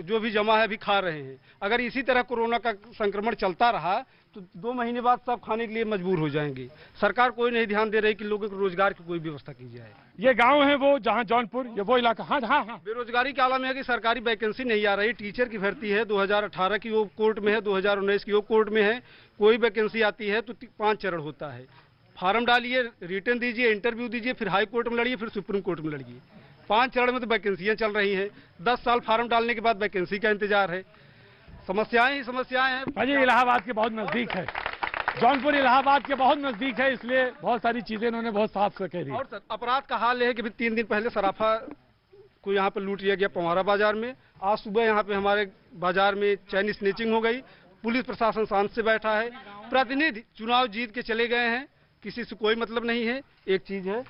जो भी जमा है अभी खा रहे हैं। अगर इसी तरह कोरोना का संक्रमण चलता रहा तो 2 महीने बाद सब खाने के लिए मजबूर हो जाएंगे। सरकार कोई नहीं ध्यान दे रही कि लोगों को रोजगार की कोई व्यवस्था की जाए। ये गांव है वो जहाँ जौनपुर, ये वो इलाका। हाँ हाँ हाँ। बेरोजगारी के आलम है कि सरकारी वैकेंसी नहीं आ रही। टीचर की भर्ती है 2018 की, वो कोर्ट में है, 2019 की वो कोर्ट में है। कोई वैकेंसी आती है तो 5 चरण होता है। फार्म डालिए, रिटर्न दीजिए, इंटरव्यू दीजिए, फिर हाई कोर्ट में लड़िए, फिर सुप्रीम कोर्ट में लड़िए। 5 चरण में तो वैकेंसियां चल रही हैं। 10 साल फार्म डालने के बाद वैकेंसी का इंतजार है। समस्याएं ही समस्याएं हैं। अजय इलाहाबाद के बहुत नजदीक है, जौनपुर इलाहाबाद के बहुत नजदीक है, इसलिए बहुत सारी चीजें इन्होंने बहुत साफ से कह दी। और सर अपराध का हाल है कि 3 दिन पहले सराफा को यहाँ पे लूट लिया गया पवारा बाजार में। आज सुबह यहाँ पे हमारे बाजार में चैनी स्नेचिंग हो गई। पुलिस प्रशासन शांत से बैठा है। प्रतिनिधि चुनाव जीत के चले गए हैं, किसी से कोई मतलब नहीं है। एक चीज है,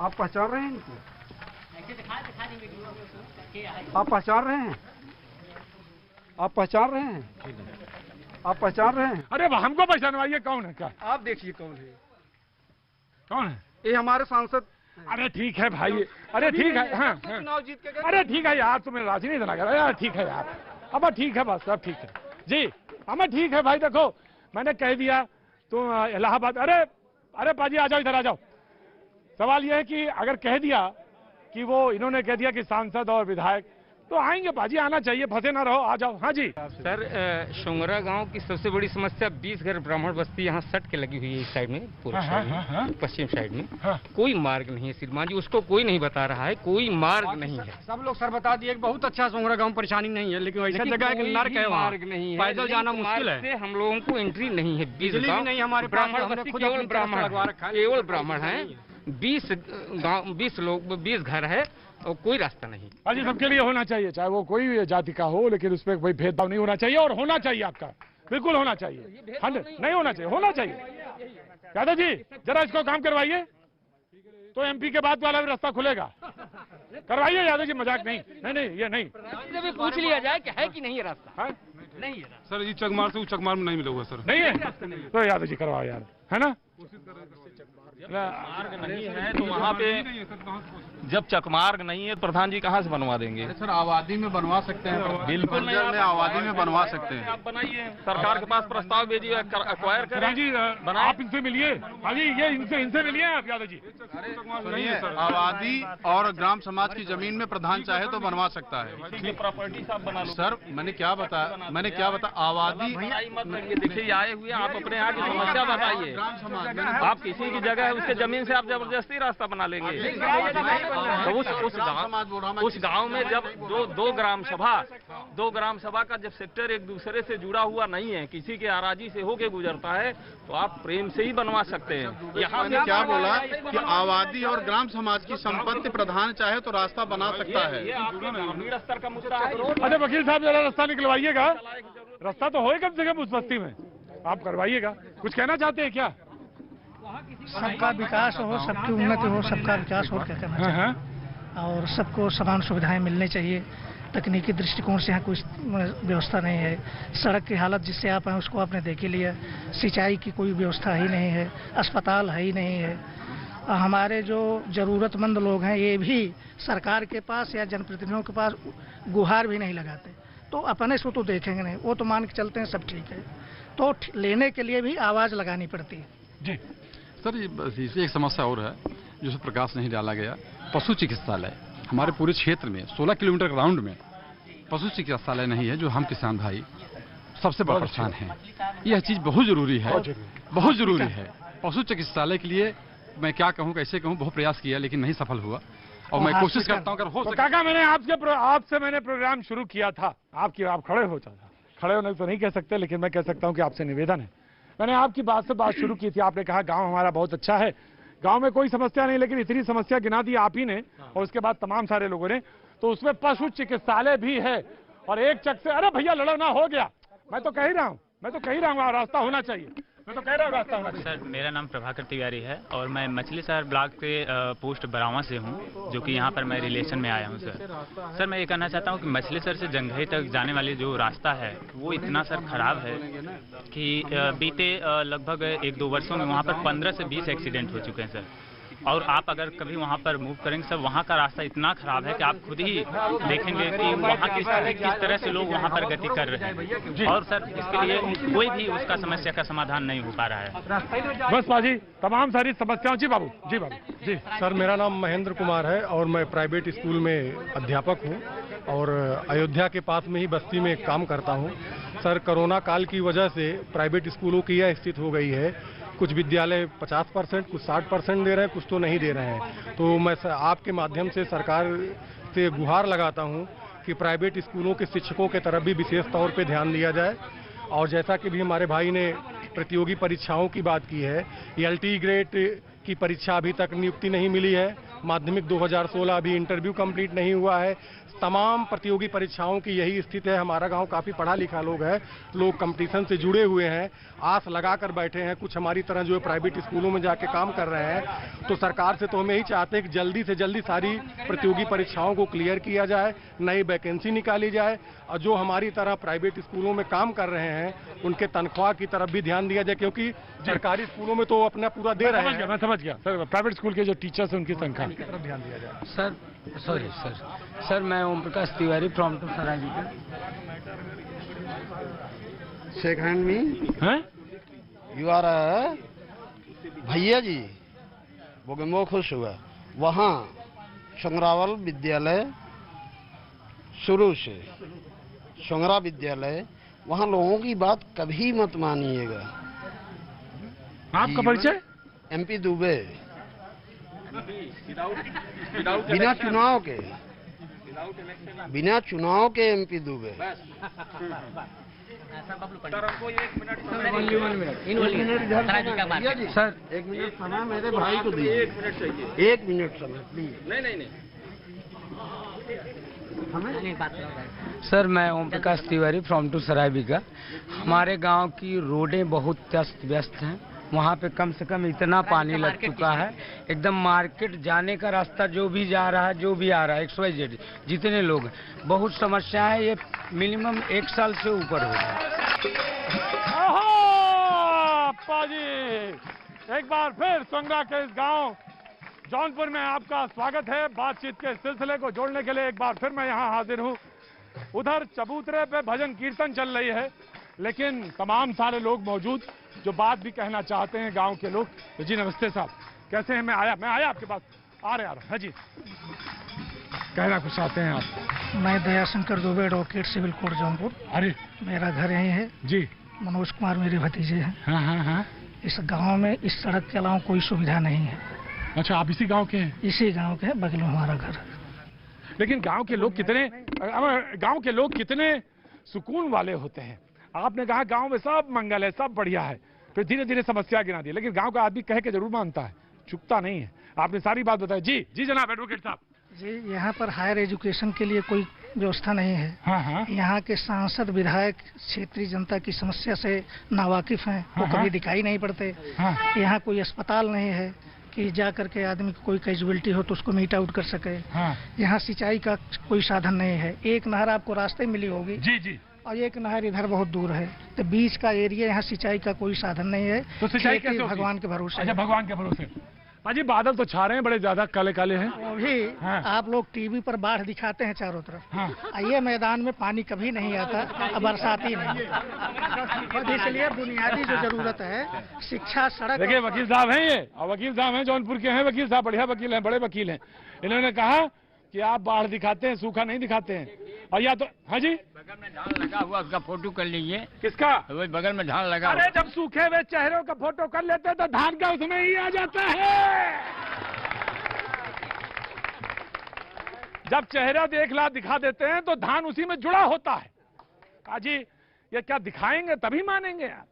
आप पहचान रहे हैं इनको? आप पहचान रहे हैं? आप पहचान रहे हैं? आप पहचान रहे हैं? अरे हमको पहचानवाइए, कौन है? क्या आप देखिए कौन है? कौन है? ये हमारे सांसद। अरे ठीक है भाई, अरे ठीक है। हाँ, चुनाव जीत के गए। अरे ठीक है यार, तुम्हें राजी नहीं देना कर यार। ठीक है यार, अब ठीक है, बस अब ठीक है जी। हमें ठीक है भाई, देखो मैंने कह दिया तो इलाहाबाद। अरे पाजी आ जाओ, इधर आ जाओ। सवाल यह है कि अगर कह दिया कि वो इन्होंने कह दिया कि सांसद और विधायक, तो आएंगे पाजी, आना चाहिए, फंसे ना रहो, आ जाओ। हाँ जी सर, सोंगरा गांव की सबसे बड़ी समस्या 20 घर ब्राह्मण बस्ती यहाँ सट के लगी हुई है। इस साइड में, पूर्व साइड में, पश्चिम साइड में कोई मार्ग नहीं है। श्रीमान जी उसको कोई नहीं बता रहा है, कोई मार्ग नहीं है। सब लोग सर बता दिए बहुत अच्छा सोंगरा गाँव, परेशानी नहीं है, लेकिन ऐसा जगह है कि नर्क है, मार्ग नहीं है, पैदल जाना मुश्किल है। हम लोगों को एंट्री नहीं है। 20 गाँव नहीं हमारे ब्राह्मण बस्ती, केवल ब्राह्मण है। 20 लोग, 20 घर है और कोई रास्ता नहीं। अजी सबके लिए होना चाहिए, चाहे वो कोई जाति का हो, लेकिन उसमें कोई भेदभाव नहीं होना चाहिए। और होना चाहिए, आपका बिल्कुल होना चाहिए। 100 नहीं होना चाहिए, होना चाहिए। यादव जी जरा इसको काम करवाइए, तो MP के बाद वाला भी रास्ता खुलेगा। करवाइए यादव जी, मजाक नहीं। नहीं ये नहीं, भी पूछ लिया जाए कि है कि नहीं है रास्ता। नहीं है सर, ये चकमार से चकमार में नहीं मिलेगा सर। नहीं है तो यादव जी करवाओ यार, है ना? मार्ग नहीं है तो वहाँ पे जब चकमार्ग नहीं है प्रधान जी कहाँ से बनवा देंगे? सर आबादी में बनवा सकते हैं, बिल्कुल नहीं, में आबादी में बनवा सकते हैं। आप बनाइए, सरकार के पास प्रस्ताव भेजिए, एक्वायर करें जी। आप इनसे मिलिए, हाजी ये इनसे मिलिए आप यादव जी। आबादी और ग्राम समाज की जमीन में प्रधान चाहे तो बनवा सकता है। प्रॉपर्टी आप बना लो। सर मैंने क्या बताया आबादी देखिए आए हुए आप अपने यहाँ की समस्या बताइए। आप किसी की जगह है उसके जमीन से आप जबरदस्ती रास्ता बना लेंगे तो उस गांव में जब दो ग्राम सभा का जब सेक्टर एक दूसरे से जुड़ा हुआ नहीं है, किसी के आराजी से होके गुजरता है, तो आप प्रेम से ही बनवा सकते हैं। यहाँ ने क्या बोला कि आबादी और ग्राम समाज की संपत्ति प्रधान चाहे तो रास्ता बना सकता है। ये आपके ग्रामीण स्तर का मुद्दा है। अरे वकील साहब जरा रास्ता निकलवाइएगा, रास्ता तो हो कम से कम उस बस्ती में, आप करवाइएगा। कुछ कहना चाहते हैं क्या? सबका विकास हो, सबकी उन्नति हो, सबका विकास हो, क्या कहना चाहिए, और सबको समान सुविधाएं मिलनी चाहिए। तकनीकी दृष्टिकोण से यहाँ कोई व्यवस्था नहीं है। सड़क की हालत जिससे आप हैं उसको आपने देख ही लिया, सिंचाई की कोई व्यवस्था ही नहीं है, अस्पताल है ही नहीं है। हमारे जो ज़रूरतमंद लोग हैं ये भी सरकार के पास या जनप्रतिनिधियों के पास गुहार भी नहीं लगाते, तो अपने से तो देखेंगे नहीं, वो तो मान के चलते हैं सब ठीक है, तो लेने के लिए भी आवाज़ लगानी पड़ती है। जी सर, इसे एक समस्या और है जिस पर प्रकाश नहीं डाला गया। पशु चिकित्सालय हमारे पूरे क्षेत्र में 16 किलोमीटर के राउंड में पशु चिकित्सालय नहीं है, जो हम किसान भाई सबसे बड़ा परेशान हैं। यह चीज़ बहुत ज़रूरी है, बहुत ज़रूरी है। पशु चिकित्सालय के लिए मैं क्या कहूँ, कैसे कहूँ, बहुत प्रयास किया लेकिन नहीं सफल हुआ, और मैं कोशिश करता हूँ अगर हो सके। काका मैंने आपसे मैंने प्रोग्राम शुरू किया था, आप खड़े हो जाता, खड़े होने तो नहीं कह सकते, लेकिन मैं कह सकता हूँ कि आपसे निवेदन है। मैंने आपकी बात से बात शुरू की थी, आपने कहा गांव हमारा बहुत अच्छा है, गांव में कोई समस्या नहीं, लेकिन इतनी समस्या गिना दी आप ही ने और उसके बाद तमाम सारे लोगों ने, तो उसमें पशु चिकित्सालय भी है। और एक चक से, अरे भैया लड़ना हो गया, मैं तो कह ही रहा हूँ रास्ता होना चाहिए, मैं तो कह रहा हूँ रास्ता होना चाहिए। सर मेरा नाम प्रभाकर तिवारी है और मैं मछली शहर ब्लॉक के पोस्ट बरावा से हूँ, जो कि यहाँ पर मैं रिलेशन में आया हूँ। सर मैं ये कहना चाहता हूँ कि मछली शहर से जंघई तक जाने वाली जो रास्ता है वो इतना सर खराब है कि बीते लगभग 1-2 वर्षों में वहाँ पर 15 से 20 एक्सीडेंट हो चुके हैं सर। और आप अगर कभी वहाँ पर मूव करेंगे सर, वहाँ का रास्ता इतना खराब है कि आप खुद ही देखेंगे कि वहाँ किस तरह से लोग वहाँ पर गति कर रहे हैं, और सर इसके लिए कोई भी उसका समस्या का समाधान नहीं हो पा रहा है। बस बाजी तमाम सारी समस्याओं। जी बाबू जी सर, मेरा नाम महेंद्र कुमार है और मैं प्राइवेट स्कूल में अध्यापक हूँ और अयोध्या के पास में ही बस्ती में काम करता हूँ। सर कोरोना काल की वजह से प्राइवेट स्कूलों की यह स्थिति हो गई है, कुछ विद्यालय 50%, कुछ 60% दे रहे हैं, कुछ तो नहीं दे रहे हैं। तो मैं आपके माध्यम से सरकार से गुहार लगाता हूं कि प्राइवेट स्कूलों के शिक्षकों के तरफ भी विशेष तौर पे ध्यान दिया जाए। और जैसा कि भी हमारे भाई ने प्रतियोगी परीक्षाओं की बात की है, LT ग्रेड की परीक्षा अभी तक नियुक्ति नहीं मिली है, माध्यमिक 2016 अभी इंटरव्यू कंप्लीट नहीं हुआ है। तमाम प्रतियोगी परीक्षाओं की यही स्थिति है। हमारा गांव काफ़ी पढ़ा लिखा लोग है, लोग कंपटीशन से जुड़े हुए हैं, आस लगा कर बैठे हैं। कुछ हमारी तरह जो है प्राइवेट स्कूलों में जाके काम कर रहे हैं। तो सरकार से तो हम यही चाहते हैं कि जल्दी से जल्दी सारी प्रतियोगी परीक्षाओं को क्लियर किया जाए, नई वैकेंसी निकाली जाए, और जो हमारी तरह प्राइवेट स्कूलों में काम कर रहे हैं उनके तनख्वाह की तरफ भी ध्यान दिया जाए, क्योंकि सरकारी स्कूलों में तो अपना पूरा दे रहे हैं। मैं समझ गया सर, प्राइवेट स्कूल के जो टीचर्स हैं उनकी तनख्वाह की तरफ ध्यान दिया जाए। सर मैं ओम प्रकाश तिवारी फ्रॉम टू सराय शेक हैंड में यू आर भैया जी वो खुश हुआ। वहाँ शंगरावल विद्यालय शुरू से शंगरा विद्यालय, वहाँ लोगों की बात कभी मत मानिएगा। आपका परिचय? MP दुबे, बिना चुनाव के MP दुबे। सर 1 मिनट समय मेरे भाई को दीजिए। 1 मिनट समय प्लीज। नहीं सर मैं ओम प्रकाश तिवारी फ्रॉम टू सरायबिगा। हमारे गांव की रोडें बहुत अस्त व्यस्त हैं, वहाँ पे कम से कम इतना पानी लग चुका है, एकदम मार्केट जाने का रास्ता जो भी जा रहा है, जो भी आ रहा है, XYZ जितने लोग हैं, बहुत समस्या है। ये मिनिमम 1 साल से ऊपर हो गया। एक बार फिर संगरा के इस गांव जौनपुर में आपका स्वागत है। बातचीत के सिलसिले को जोड़ने के लिए एक बार फिर मैं यहाँ हाजिर हूँ। उधर चबूतरे पे भजन कीर्तन चल रही है, लेकिन तमाम सारे लोग मौजूद जो बात भी कहना चाहते हैं, गांव के लोग। तो जी नमस्ते साहब, कैसे हैं? मैं आया आपके पास, आ रहे हैं जी, कहना कुछ चाहते हैं आप? मैं Dayashankar Dubey, advocate, civil court Jaunpur. अरे मेरा घर यही है जी। मनोज कुमार मेरे भतीजे हैं। हाँ। इस गांव में इस सड़क के अलावा कोई सुविधा नहीं है। अच्छा, आप इसी गांव के हैं? इसी गांव के हैं, बगल में हमारा घर है। लेकिन गांव के लोग कितने सुकून वाले होते हैं। आपने कहा गांव में सब मंगल है, सब बढ़िया है, फिर धीरे धीरे समस्या गिना दी। लेकिन गांव का आदमी कह के जरूर मानता है, चुकता नहीं है। आपने सारी बात बताई। जी जनाब एडवोकेट साहब। जी, यहाँ पर हायर एजुकेशन के लिए कोई व्यवस्था नहीं है। हाँ। यहाँ के सांसद, विधायक क्षेत्रीय जनता की समस्या से नावाकिफ हैं, वो कभी दिखाई नहीं पड़ते। यहाँ कोई अस्पताल नहीं है कि जा करके आदमी को कोई कैजुअलिटी हो तो उसको मीट आउट कर सके। यहाँ सिंचाई का कोई साधन नहीं है। एक नहर आपको रास्ते मिली होगी जी, और एक नहर इधर बहुत दूर है, तो बीच का एरिया, यहाँ सिंचाई का कोई साधन नहीं है। तो सिंचाई कैसे होगी? भगवान के भरोसे। अच्छा, भगवान के भरोसे। अजी बादल तो छा रहे हैं, बड़े ज्यादा काले काले हैं। वो भी आप लोग टीवी पर बाढ़ दिखाते हैं चारों तरफ। ये मैदान में पानी कभी नहीं आता, बरसाती नहीं। इसलिए बुनियादी जो जरूरत है, शिक्षा, सड़क। देखिए वकील साहब हैं ये, और वकील साहब हैं जौनपुर के हैं। वकील साहब बढ़िया वकील हैं, बड़े वकील हैं। इन्होंने कहा कि आप बाढ़ दिखाते हैं, सूखा नहीं दिखाते हैं। और या तो हाँ जी, बगल में धान लगा हुआ, उसका फोटो कर लीजिए। किसका? वही बगल में धान लगा। अरे जब सूखे हुए चेहरों का फोटो कर लेते हैं तो धान का उसमें ही आ जाता है। जब चेहरा दिखा देते हैं तो धान उसी में जुड़ा होता है। काजी ये क्या दिखाएंगे तभी मानेंगे आप।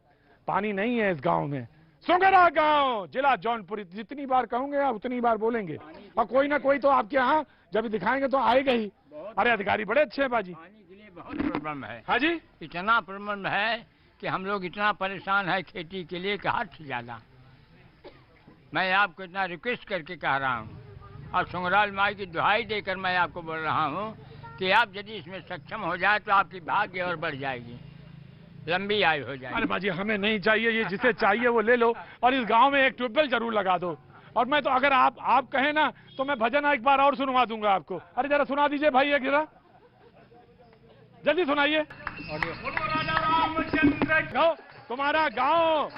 पानी नहीं है इस गांव में। सोंगरा गांव, जिला जौनपुर, जितनी बार कहूंगे आप उतनी बार बोलेंगे, और कोई ना कोई तो आपके यहाँ जब दिखाएंगे तो आएगा ही। अरे अधिकारी बड़े अच्छे हैं बाजी। पानी के लिए बहुत प्रॉब्लम है। हाँ जी, इतना प्रॉब्लम है कि हम लोग इतना परेशान है खेती के लिए कि हद से ज्यादा। मैं आपको इतना रिक्वेस्ट करके कह रहा हूँ, और सुंगराल माई की दुहाई देकर मैं आपको बोल रहा हूँ कि आप यदि इसमें सक्षम हो जाए तो आपकी भाग्य और बढ़ जाएगी, लंबी आयु हो जाएगी। अरे बाजी हमें नहीं चाहिए, ये जिसे चाहिए वो ले लो, और इस गांव में एक ट्यूबवेल जरूर लगा दो। और मैं तो अगर आप कहें ना तो मैं भजन एक बार और सुनवा दूंगा आपको। अरे जरा सुना दीजिए भाई, एक जरा जल्दी सुनाइए। तुम्हारा गांव।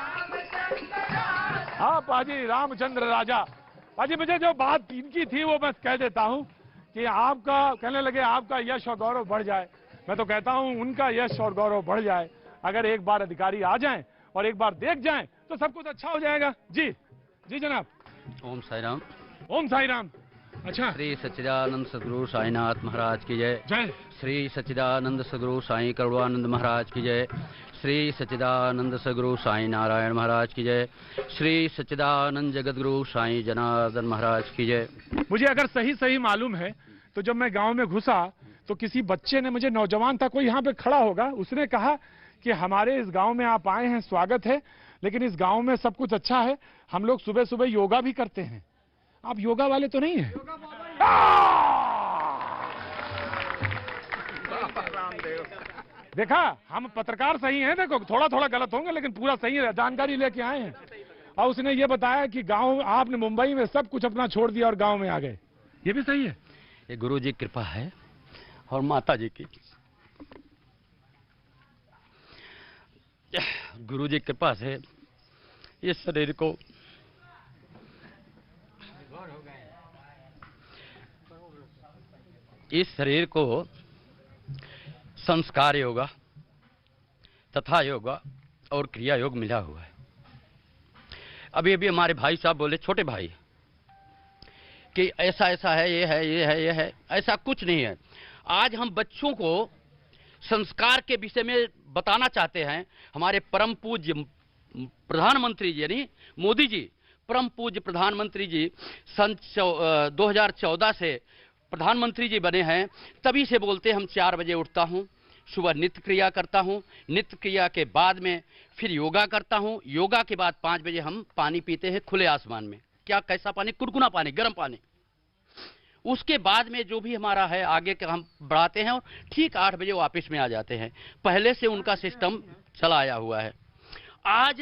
हाँ पाजी, रामचंद्र राजा। पाजी मुझे जो बात इनकी थी वो मैं कह देता हूँ कि आपका कहने लगे आपका यश और गौरव बढ़ जाए। मैं तो कहता हूँ उनका यश और गौरव बढ़ जाए। अगर एक बार अधिकारी आ जाएं और एक बार देख जाएं तो सब कुछ अच्छा हो जाएगा। जी जनाब। ओम साई राम। ओम साई राम। अच्छा। श्री सच्चिदानंद सदगुरु साईनाथ महाराज की जय। जय। श्री सच्चिदानंद सदगुरु साई करुणानंद महाराज की जय। श्री सच्चिदानंद सदगुरु साई नारायण महाराज की जय। श्री सच्चिदानंद जगतगुरु साई जनार्दन महाराज की जय। मुझे अगर सही मालूम है तो जब मैं गांव में घुसा तो किसी बच्चे ने, मुझे नौजवान था कोई यहाँ पे खड़ा होगा, उसने कहा कि हमारे इस गांव में आप आए हैं, स्वागत है, लेकिन इस गांव में सब कुछ अच्छा है, हम लोग सुबह सुबह योगा भी करते हैं। आप योगा वाले तो नहीं हैं? देखा, हम पत्रकार सही हैं। देखो थोड़ा गलत होंगे लेकिन पूरा सही है, जानकारी लेके आए हैं। और उसने ये बताया कि गांव, आपने मुंबई में सब कुछ अपना छोड़ दिया और गांव में आ गए। ये भी सही है। ये गुरु जी की कृपा है और माता जी की। गुरु जी की कृपा से इस शरीर को संस्कार योगा तथा योगा और क्रिया योग मिला हुआ है। अभी हमारे भाई साहब बोले, छोटे भाई, कि ऐसा है, ये है। ऐसा कुछ नहीं है। आज हम बच्चों को संस्कार के विषय में बताना चाहते हैं। हमारे परम पूज्य प्रधानमंत्री जी यानी मोदी जी, परम पूज्य प्रधानमंत्री जी सन 2014 से प्रधानमंत्री जी बने हैं। तभी से बोलते हम 4 बजे उठता हूँ, सुबह नित्य क्रिया करता हूँ, नित्य क्रिया के बाद में फिर योगा करता हूँ, योगा के बाद 5 बजे हम पानी पीते हैं खुले आसमान में। क्या, कैसा पानी? कुनकुना पानी, गर्म पानी। उसके बाद में जो भी हमारा है आगे का हम बढ़ाते हैं और ठीक 8 बजे वापस में आ जाते हैं। पहले से उनका सिस्टम चला आया हुआ है। आज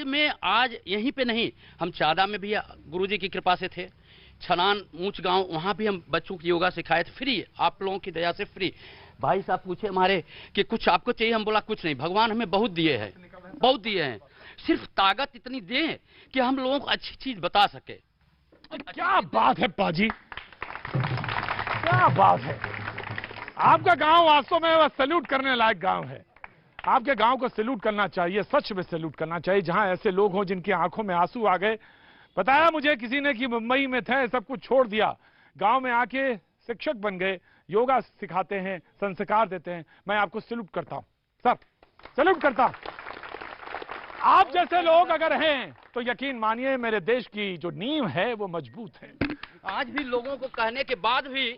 यहीं पे नहीं, हम चादा में भी गुरुजी की कृपा से थे, छनान ऊंच गांव, वहां भी हम बच्चों की योगा सिखाए थे फ्री, आप लोगों की दया से फ्री। भाई साहब पूछे हमारे कि कुछ आपको चाहिए, हम बोला कुछ नहीं, भगवान हमें बहुत दिए हैं, बहुत दिए हैं, सिर्फ ताकत इतनी दें कि हम लोगों को अच्छी चीज बता सके। क्या बात है पाजी, क्या बात है। आपका गांव वास्तव में सैल्यूट करने लायक गांव है। आपके गांव को सैल्यूट करना चाहिए, सच में सैल्यूट करना चाहिए, जहां ऐसे लोग हों जिनकी आंखों में आंसू आ गए। बताया मुझे किसी ने कि मुंबई में थे, सब कुछ छोड़ दिया, गांव में आके शिक्षक बन गए, योगा सिखाते हैं, संस्कार देते हैं। मैं आपको सैल्यूट करता हूं सर, सैल्यूट करता हूं। आप जैसे लोग अगर हैं तो यकीन मानिए मेरे देश की जो नींव है वो मजबूत है। आज भी लोगों को कहने के बाद भी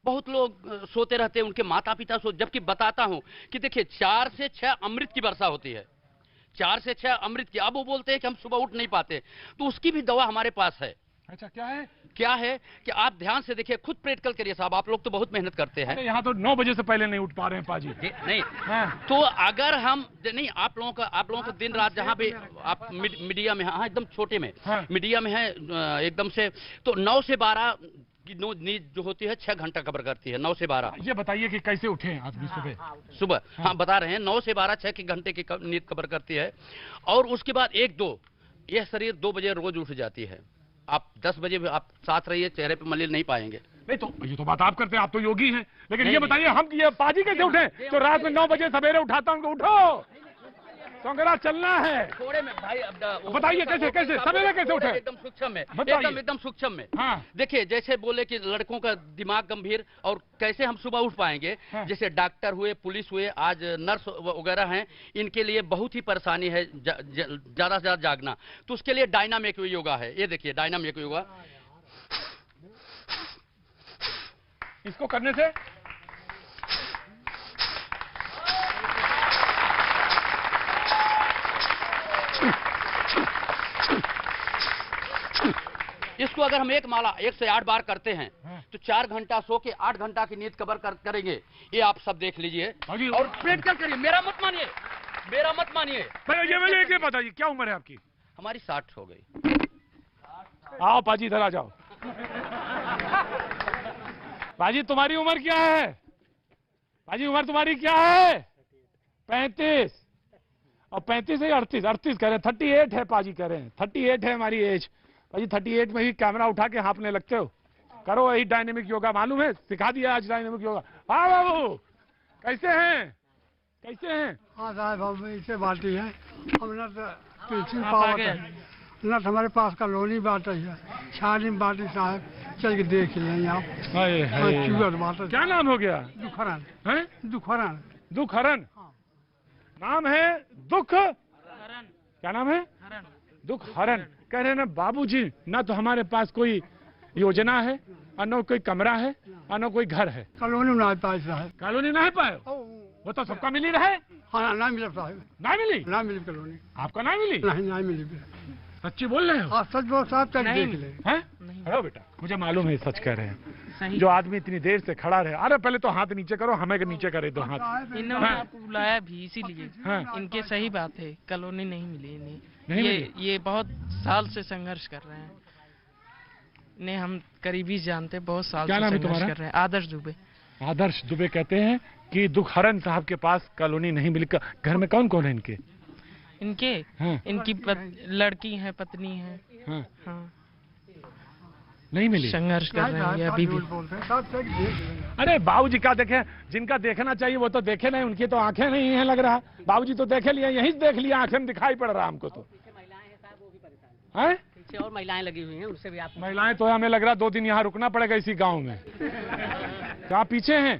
बहुत लोग सोते रहते हैं, उनके माता पिता जबकि बताता हूं कि देखिए 4 से 6 अमृत की वर्षा होती है, 4 से 6 अमृत की। अब वो बोलते हैं कि हम सुबह उठ नहीं पाते, तो उसकी भी दवा हमारे पास है। अच्छा क्या है? क्या है कि आप ध्यान से देखिए, खुद प्रैक्टिकल करिए साहब, आप लोग तो बहुत मेहनत करते हैं। यहाँ तो 9 बजे से पहले नहीं उठ पा रहे हैं पाजी। नहीं तो अगर हम नहीं, आप लोगों को दिन रात जहाँ भी आप मीडिया में, हाँ एकदम छोटे में मीडिया में है एकदम से, तो 9 से 12 की नींद जो होती है 6 घंटा कवर करती है, 9 से 12। ये बताइए कि कैसे उठे आदमी सुबह? हाँ बता रहे हैं, 9 से 12 6 घंटे की नींद कवर करती है। और उसके बाद 1-2 यह शरीर 2 बजे रोज उठ जाती है। आप 10 बजे भी आप साथ रहिए, चेहरे पे मलिन नहीं पाएंगे। नहीं तो ये तो बात आप करते हैं, आप तो योगी हैं, लेकिन ये बताइए हम ये पाजी कैसे उठे? तो रात में 9 बजे सवेरे उठाता हूँ, उठो सोंगरा चलना है। थोड़े में भाई बताइए कैसे सवेरे कैसे उठे? एकदम सूक्ष्म में, एकदम सूक्ष्म में। हाँ। देखिए जैसे बोले कि लड़कों का दिमाग गंभीर, और कैसे हम सुबह उठ पाएंगे। जैसे डॉक्टर हुए, पुलिस हुए, आज नर्स वगैरह हैं, इनके लिए बहुत ही परेशानी है ज्यादा से ज्यादा जागना, तो उसके लिए डायनामिक योगा है। ये देखिए डायनामिक योगा, इसको करने से इसको अगर हम एक माला 1 से 8 बार करते हैं तो 4 घंटा सो के 8 घंटा की नींद कवर करेंगे। ये आप सब देख लीजिए और प्रैक्टिकल करिए, मेरा मत मानिए, मेरा मत मानिए। ये बताइए क्या उम्र है आपकी? हमारी 60 हो गई। आओ पाजी इधर आ जाओ। पाजी तुम्हारी उम्र क्या है? पाजी उम्र तुम्हारी क्या है? 35 और 35 से 38 कह रहे हैं, 38 है पाजी कह रहे हैं, 38 है हमारी एज। पाजी 38 में ही कैमरा उठा के हाँपने लगते हो। करो यही डायनेमिक योगा, मालूम है सिखा दिया आज डायनेमिक योगा। हाँ बाबू कैसे हैं, कैसे हैं? हाँ साहब हम इसे बाटी है, हमने तो पावत है न, हमारे पास कॉलोनी बात है, शादी बाटी साहब, चल के देख लें आप। क्या नाम हो गया? दुखहरण है? दुखहरण, दुखहरण नाम है। दुख क्या नाम है? दुखहरण। कह रहे हैं ना बाबूजी, ना तो हमारे पास कोई योजना है, और न कोई कमरा है, और न कोई घर है। कॉलोनी ना पाए साहब, कॉलोनी ना पाए, वो तो सबका मिली रहे। हाँ ना मिला साहब, ना मिली, ना मिली कॉलोनी। आपका ना मिली? नहीं ना मिली। सच्ची बोल रहे हो? हाँ सच बोल साहब, तक देख ले। हैं? अरे बेटा मुझे मालूम है सच कह रहे हैं। जो आदमी इतनी देर से खड़ा रहे, अरे पहले तो हाथ नीचे करो, हमें नीचे करे दो हाथ। इन्होंने आपको बुलाया भी इसीलिए। इनके सही बात है, कॉलोनी नहीं मिली इन्हें। ये बहुत साल से संघर्ष कर रहे हैं, इन्हें हम करीबी जानते, बहुत साल से संघर्ष कर रहे हैं। आदर्श दुबे। आदर्श दुबे कहते हैं कि दुखहरण साहब के पास कॉलोनी नहीं मिली। घर में कौन कौन है इनके? इनकी लड़की है, पत्नी है। हाँ। नहीं मिली, संघर्ष कर रहे हैं अभी भी। अरे बाबूजी का देखे, जिनका देखना चाहिए वो तो देखे नहीं, उनकी तो आंखें नहीं है लग रहा। बाबूजी तो देखे लिए, यहीं से देख लिया, आंखें में दिखाई पड़ रहा हमको तो। हैं? पीछे और महिलाएं लगी हुई हैं, उनसे भी आप। महिलाएं तो हमें लग रहा 2 दिन यहाँ रुकना पड़ेगा इसी गाँव में। क्या पीछे हैं?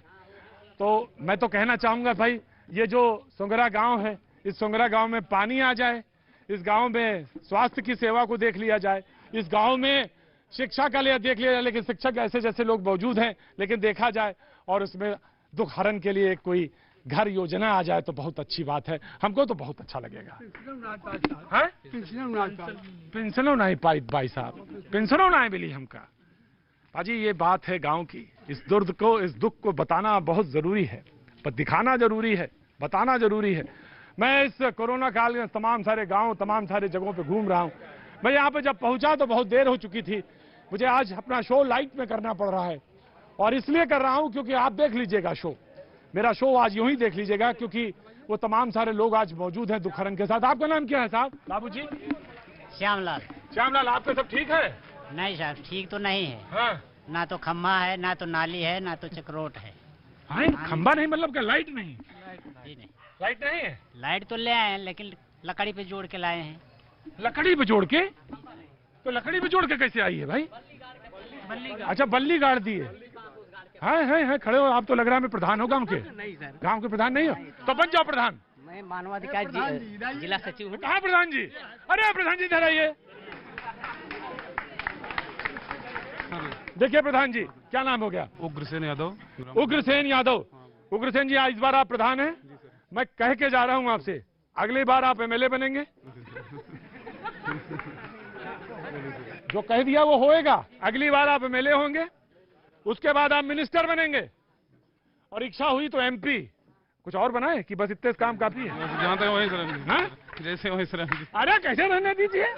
तो मैं तो कहना चाहूंगा भाई, ये जो सोंगरा गाँव है, इस सोंगरा गांव में पानी आ जाए, इस गांव में स्वास्थ्य की सेवा को देख लिया जाए, इस गांव में शिक्षा का लिए देख लिया जाए, लेकिन शिक्षक ऐसे जैसे लोग मौजूद हैं लेकिन देखा जाए, और उसमें दुखहरण के लिए कोई घर योजना आ जाए तो बहुत अच्छी बात है। हमको तो बहुत अच्छा लगेगा। पेंशनों नहीं पाई भाई साहब, पेंशनों नहीं मिली हमका। पाजी ये बात है गाँव की। इस दर्द को, इस दुख को बताना बहुत जरूरी है, पर दिखाना जरूरी है, बताना जरूरी है। मैं इस कोरोना काल में तमाम सारे गांव, तमाम सारे जगहों पे घूम रहा हूं। मैं यहाँ पे जब पहुंचा तो बहुत देर हो चुकी थी, मुझे आज अपना शो लाइट में करना पड़ रहा है, और इसलिए कर रहा हूं क्योंकि आप देख लीजिएगा शो, मेरा शो आज यूं ही देख लीजिएगा, क्योंकि वो तमाम सारे लोग आज मौजूद हैं दुखहरण के साथ। आपका नाम क्या है साहब? बाबूजी? श्यामलाल। श्यामलाल, आपका सब ठीक है? नहीं साहब, ठीक तो नहीं है। हाँ। ना तो खम्बा है, ना तो नाली है, ना तो चक्रोट है। हाँ, खंबा नहीं मतलब क्या? लाइट नहीं? जी नहीं, लाइट नहीं है। लाइट तो ले आए हैं, लेकिन लकड़ी पे जोड़ के लाए हैं। लकड़ी पे जोड़ के? तो लकड़ी पे जोड़ के कैसे आई है भाई? अच्छा, बल्ली गाड़ दी है। हाँ, खड़े हो आप, तो लग रहा है मैं प्रधान हो गाँव के। नहीं सर, गाँव के प्रधान नहीं हो तो बन जाओ प्रधान। मैं मानवाधिकार जिला सचिव हूँ। कहाँ प्रधान जी? अरे प्रधान जी इधर आइए। देखिए प्रधान जी, क्या नाम हो गया? उग्रसेन यादव। उग्रसेन यादव। उग्रसेन जी, इस बार आप प्रधान हैं। मैं कह के जा रहा हूं आपसे, अगली बार आप एमएलए बनेंगे। जो कह दिया वो होएगा। अगली बार आप एमएलए होंगे, उसके बाद आप मिनिस्टर बनेंगे, और इच्छा हुई तो एमपी। कुछ और बनाए कि बस इतने काम काफी है? जहाँ तक वही सर, जैसे वही सर। अरे कैसे रहने दीजिए,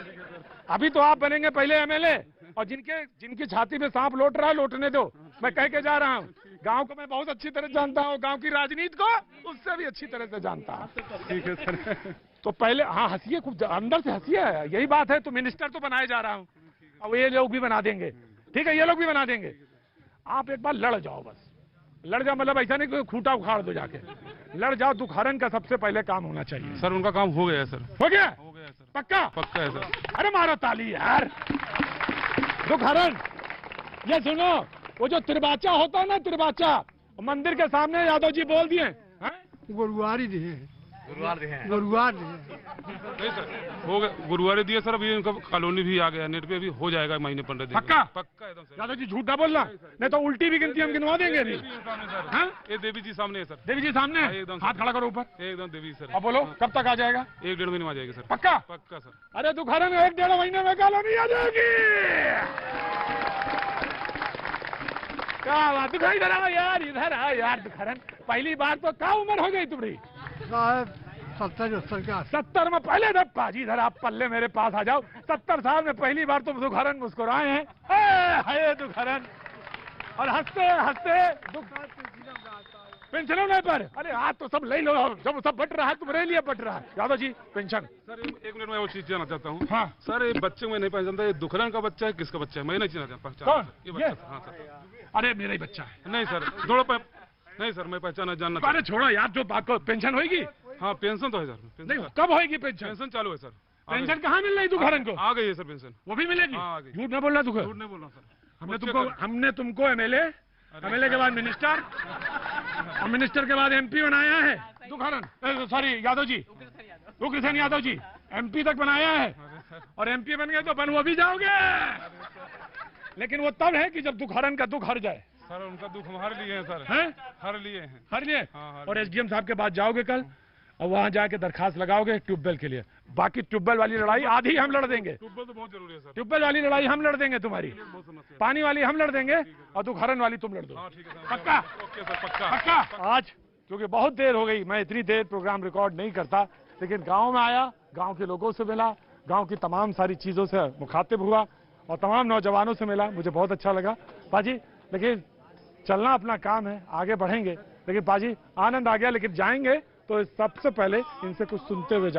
अभी तो आप बनेंगे पहले एमएलए, और जिनकी छाती में सांप लौट रहा है लौटने दो। मैं कह के जा रहा हूँ, गांव को मैं बहुत अच्छी तरह जानता हूँ, गांव की राजनीति को उससे भी अच्छी तरह से जानता हूँ। ठीक है सर। तो पहले हाँ हंसिए, खूब अंदर से हंसिए, यही बात है। तो मिनिस्टर तो बनाए जा रहा हूँ, अब ये लोग भी बना देंगे। ठीक है, ये लोग भी बना देंगे। आप एक बार लड़ जाओ, बस लड़ जाओ, मतलब ऐसा नहीं कि खूंटा उखाड़ दो जाके, लड़ जाओ। दुखहरण का सबसे पहले काम होना चाहिए। सर उनका काम हो गया है सर। हो गया? हो गया सर। पक्का? पक्का है सर। अरे मारो ताली यार। दुखहरण, ये सुनो, वो जो तिरबाचा होता है ना, तिरबाचा, मंदिर के सामने यादव जी बोल दिए गुरुवारी दिए। गुरुवार दिए। गुरुवार दिए। नहीं सर, हो गया, गुरुवार दिए सर। अभी उनका कॉलोनी भी आ गया, नेट पे भी हो जाएगा महीने 15 दिन। पक्का? पक्का एकदम सर। यादव जी झूठा बोलना, नहीं तो उल्टी भी गिनती हम गिनवा देंगे। नहीं ये देवी जी सामने है सर। देवी जी सामने है? एकदम। हाथ खड़ा करो ऊपर। एकदम देवी सर। अब बोलो कब तक आ जाएगा? 1-1.5 महीने में आ जाएगी सर। पक्का? पक्का सर। अरे दुखहरण 1-1.5 महीने में कॉलोनी आ जाएगी। क्या बात, इधर आओ यार, इधर आओ यार। दुखहरण पहली बार तो क्या उम्र हो गई तुम्हारी? 70 का। 70 में पहले दब पाजी, इधर आप पल्ले मेरे पास आ जाओ। 70 साल में पहली बार तुम दुखहरण मुस्कुराए हैं। हे दुखहरण, और हंसते हंसते पेंशन नहीं पर। अरे आज तो सब ले लो, जब सब बट रहा है तुम्हारे लिए बट रहा है। Yadav ji pension. Sir 1 minute में वो चीज जानना चाहता हूँ। हाँ सर, ये बच्चे को मैं नहीं पहचानता, ये दुखहरण का बच्चा है किसका बच्चा है मैं नहीं जानता। कौन? ये बच्चा। हाँ सर। अरे मेरा ही बच्चा है। नहीं सर, थोड़ा नहीं सर, मैं पहचाना जानना। अरे छोड़ो यार, जो बात को पेंशन होगी। हाँ पेंशन तो है सर। नहीं, कब होगी पेंशन? पेंशन चालू है सर। पेंशन कहाँ मिल रही दुखहरण को? आ गई है सर पेंशन। वो भी मिलेगी? झूठ न बोलना। झूठ नहीं बोलना सर। हमने तुमको एमएलए के बाद मिनिस्टर, और मिनिस्टर के बाद एमपी बनाया है। दुखहरण सॉरी यादव जी, उग्रसेन यादव जी एमपी तक बनाया है, और एमपी बन गए तो बन वो भी जाओगे, लेकिन वो तब है कि जब दुखहरण का दुख हर जाए। सर उनका दुख हम हर लिए हैं सर। हैं? हर लिए हैं। हर लिए? हाँ, और एसडीएम साहब के पास जाओगे कल, और वहां जाके दरखास्त लगाओगे ट्यूबवेल के लिए। बाकी ट्यूबवेल वाली लड़ाई आधी हम लड़ देंगे। ट्यूबवेल तो बहुत जरूरी है सर। ट्यूबवेल वाली लड़ाई हम लड़ देंगे तुम्हारी, पानी वाली हम लड़ देंगे, और दुखहरण वाली तुम लड़ दो। पक्का? ओके सर, पक्का। पक्का। आज क्योंकि बहुत देर हो गई, मैं इतनी देर प्रोग्राम रिकॉर्ड नहीं करता, लेकिन गांव में आया, गांव के लोगों से मिला, गांव की तमाम सारी चीजों से मुखातिब हुआ, और तमाम नौजवानों से मिला। मुझे बहुत अच्छा लगा पाजी, लेकिन चलना अपना काम है, आगे बढ़ेंगे। लेकिन पाजी आनंद आ गया, लेकिन जाएंगे तो सबसे पहले इनसे कुछ सुनते हुए जाएंगे।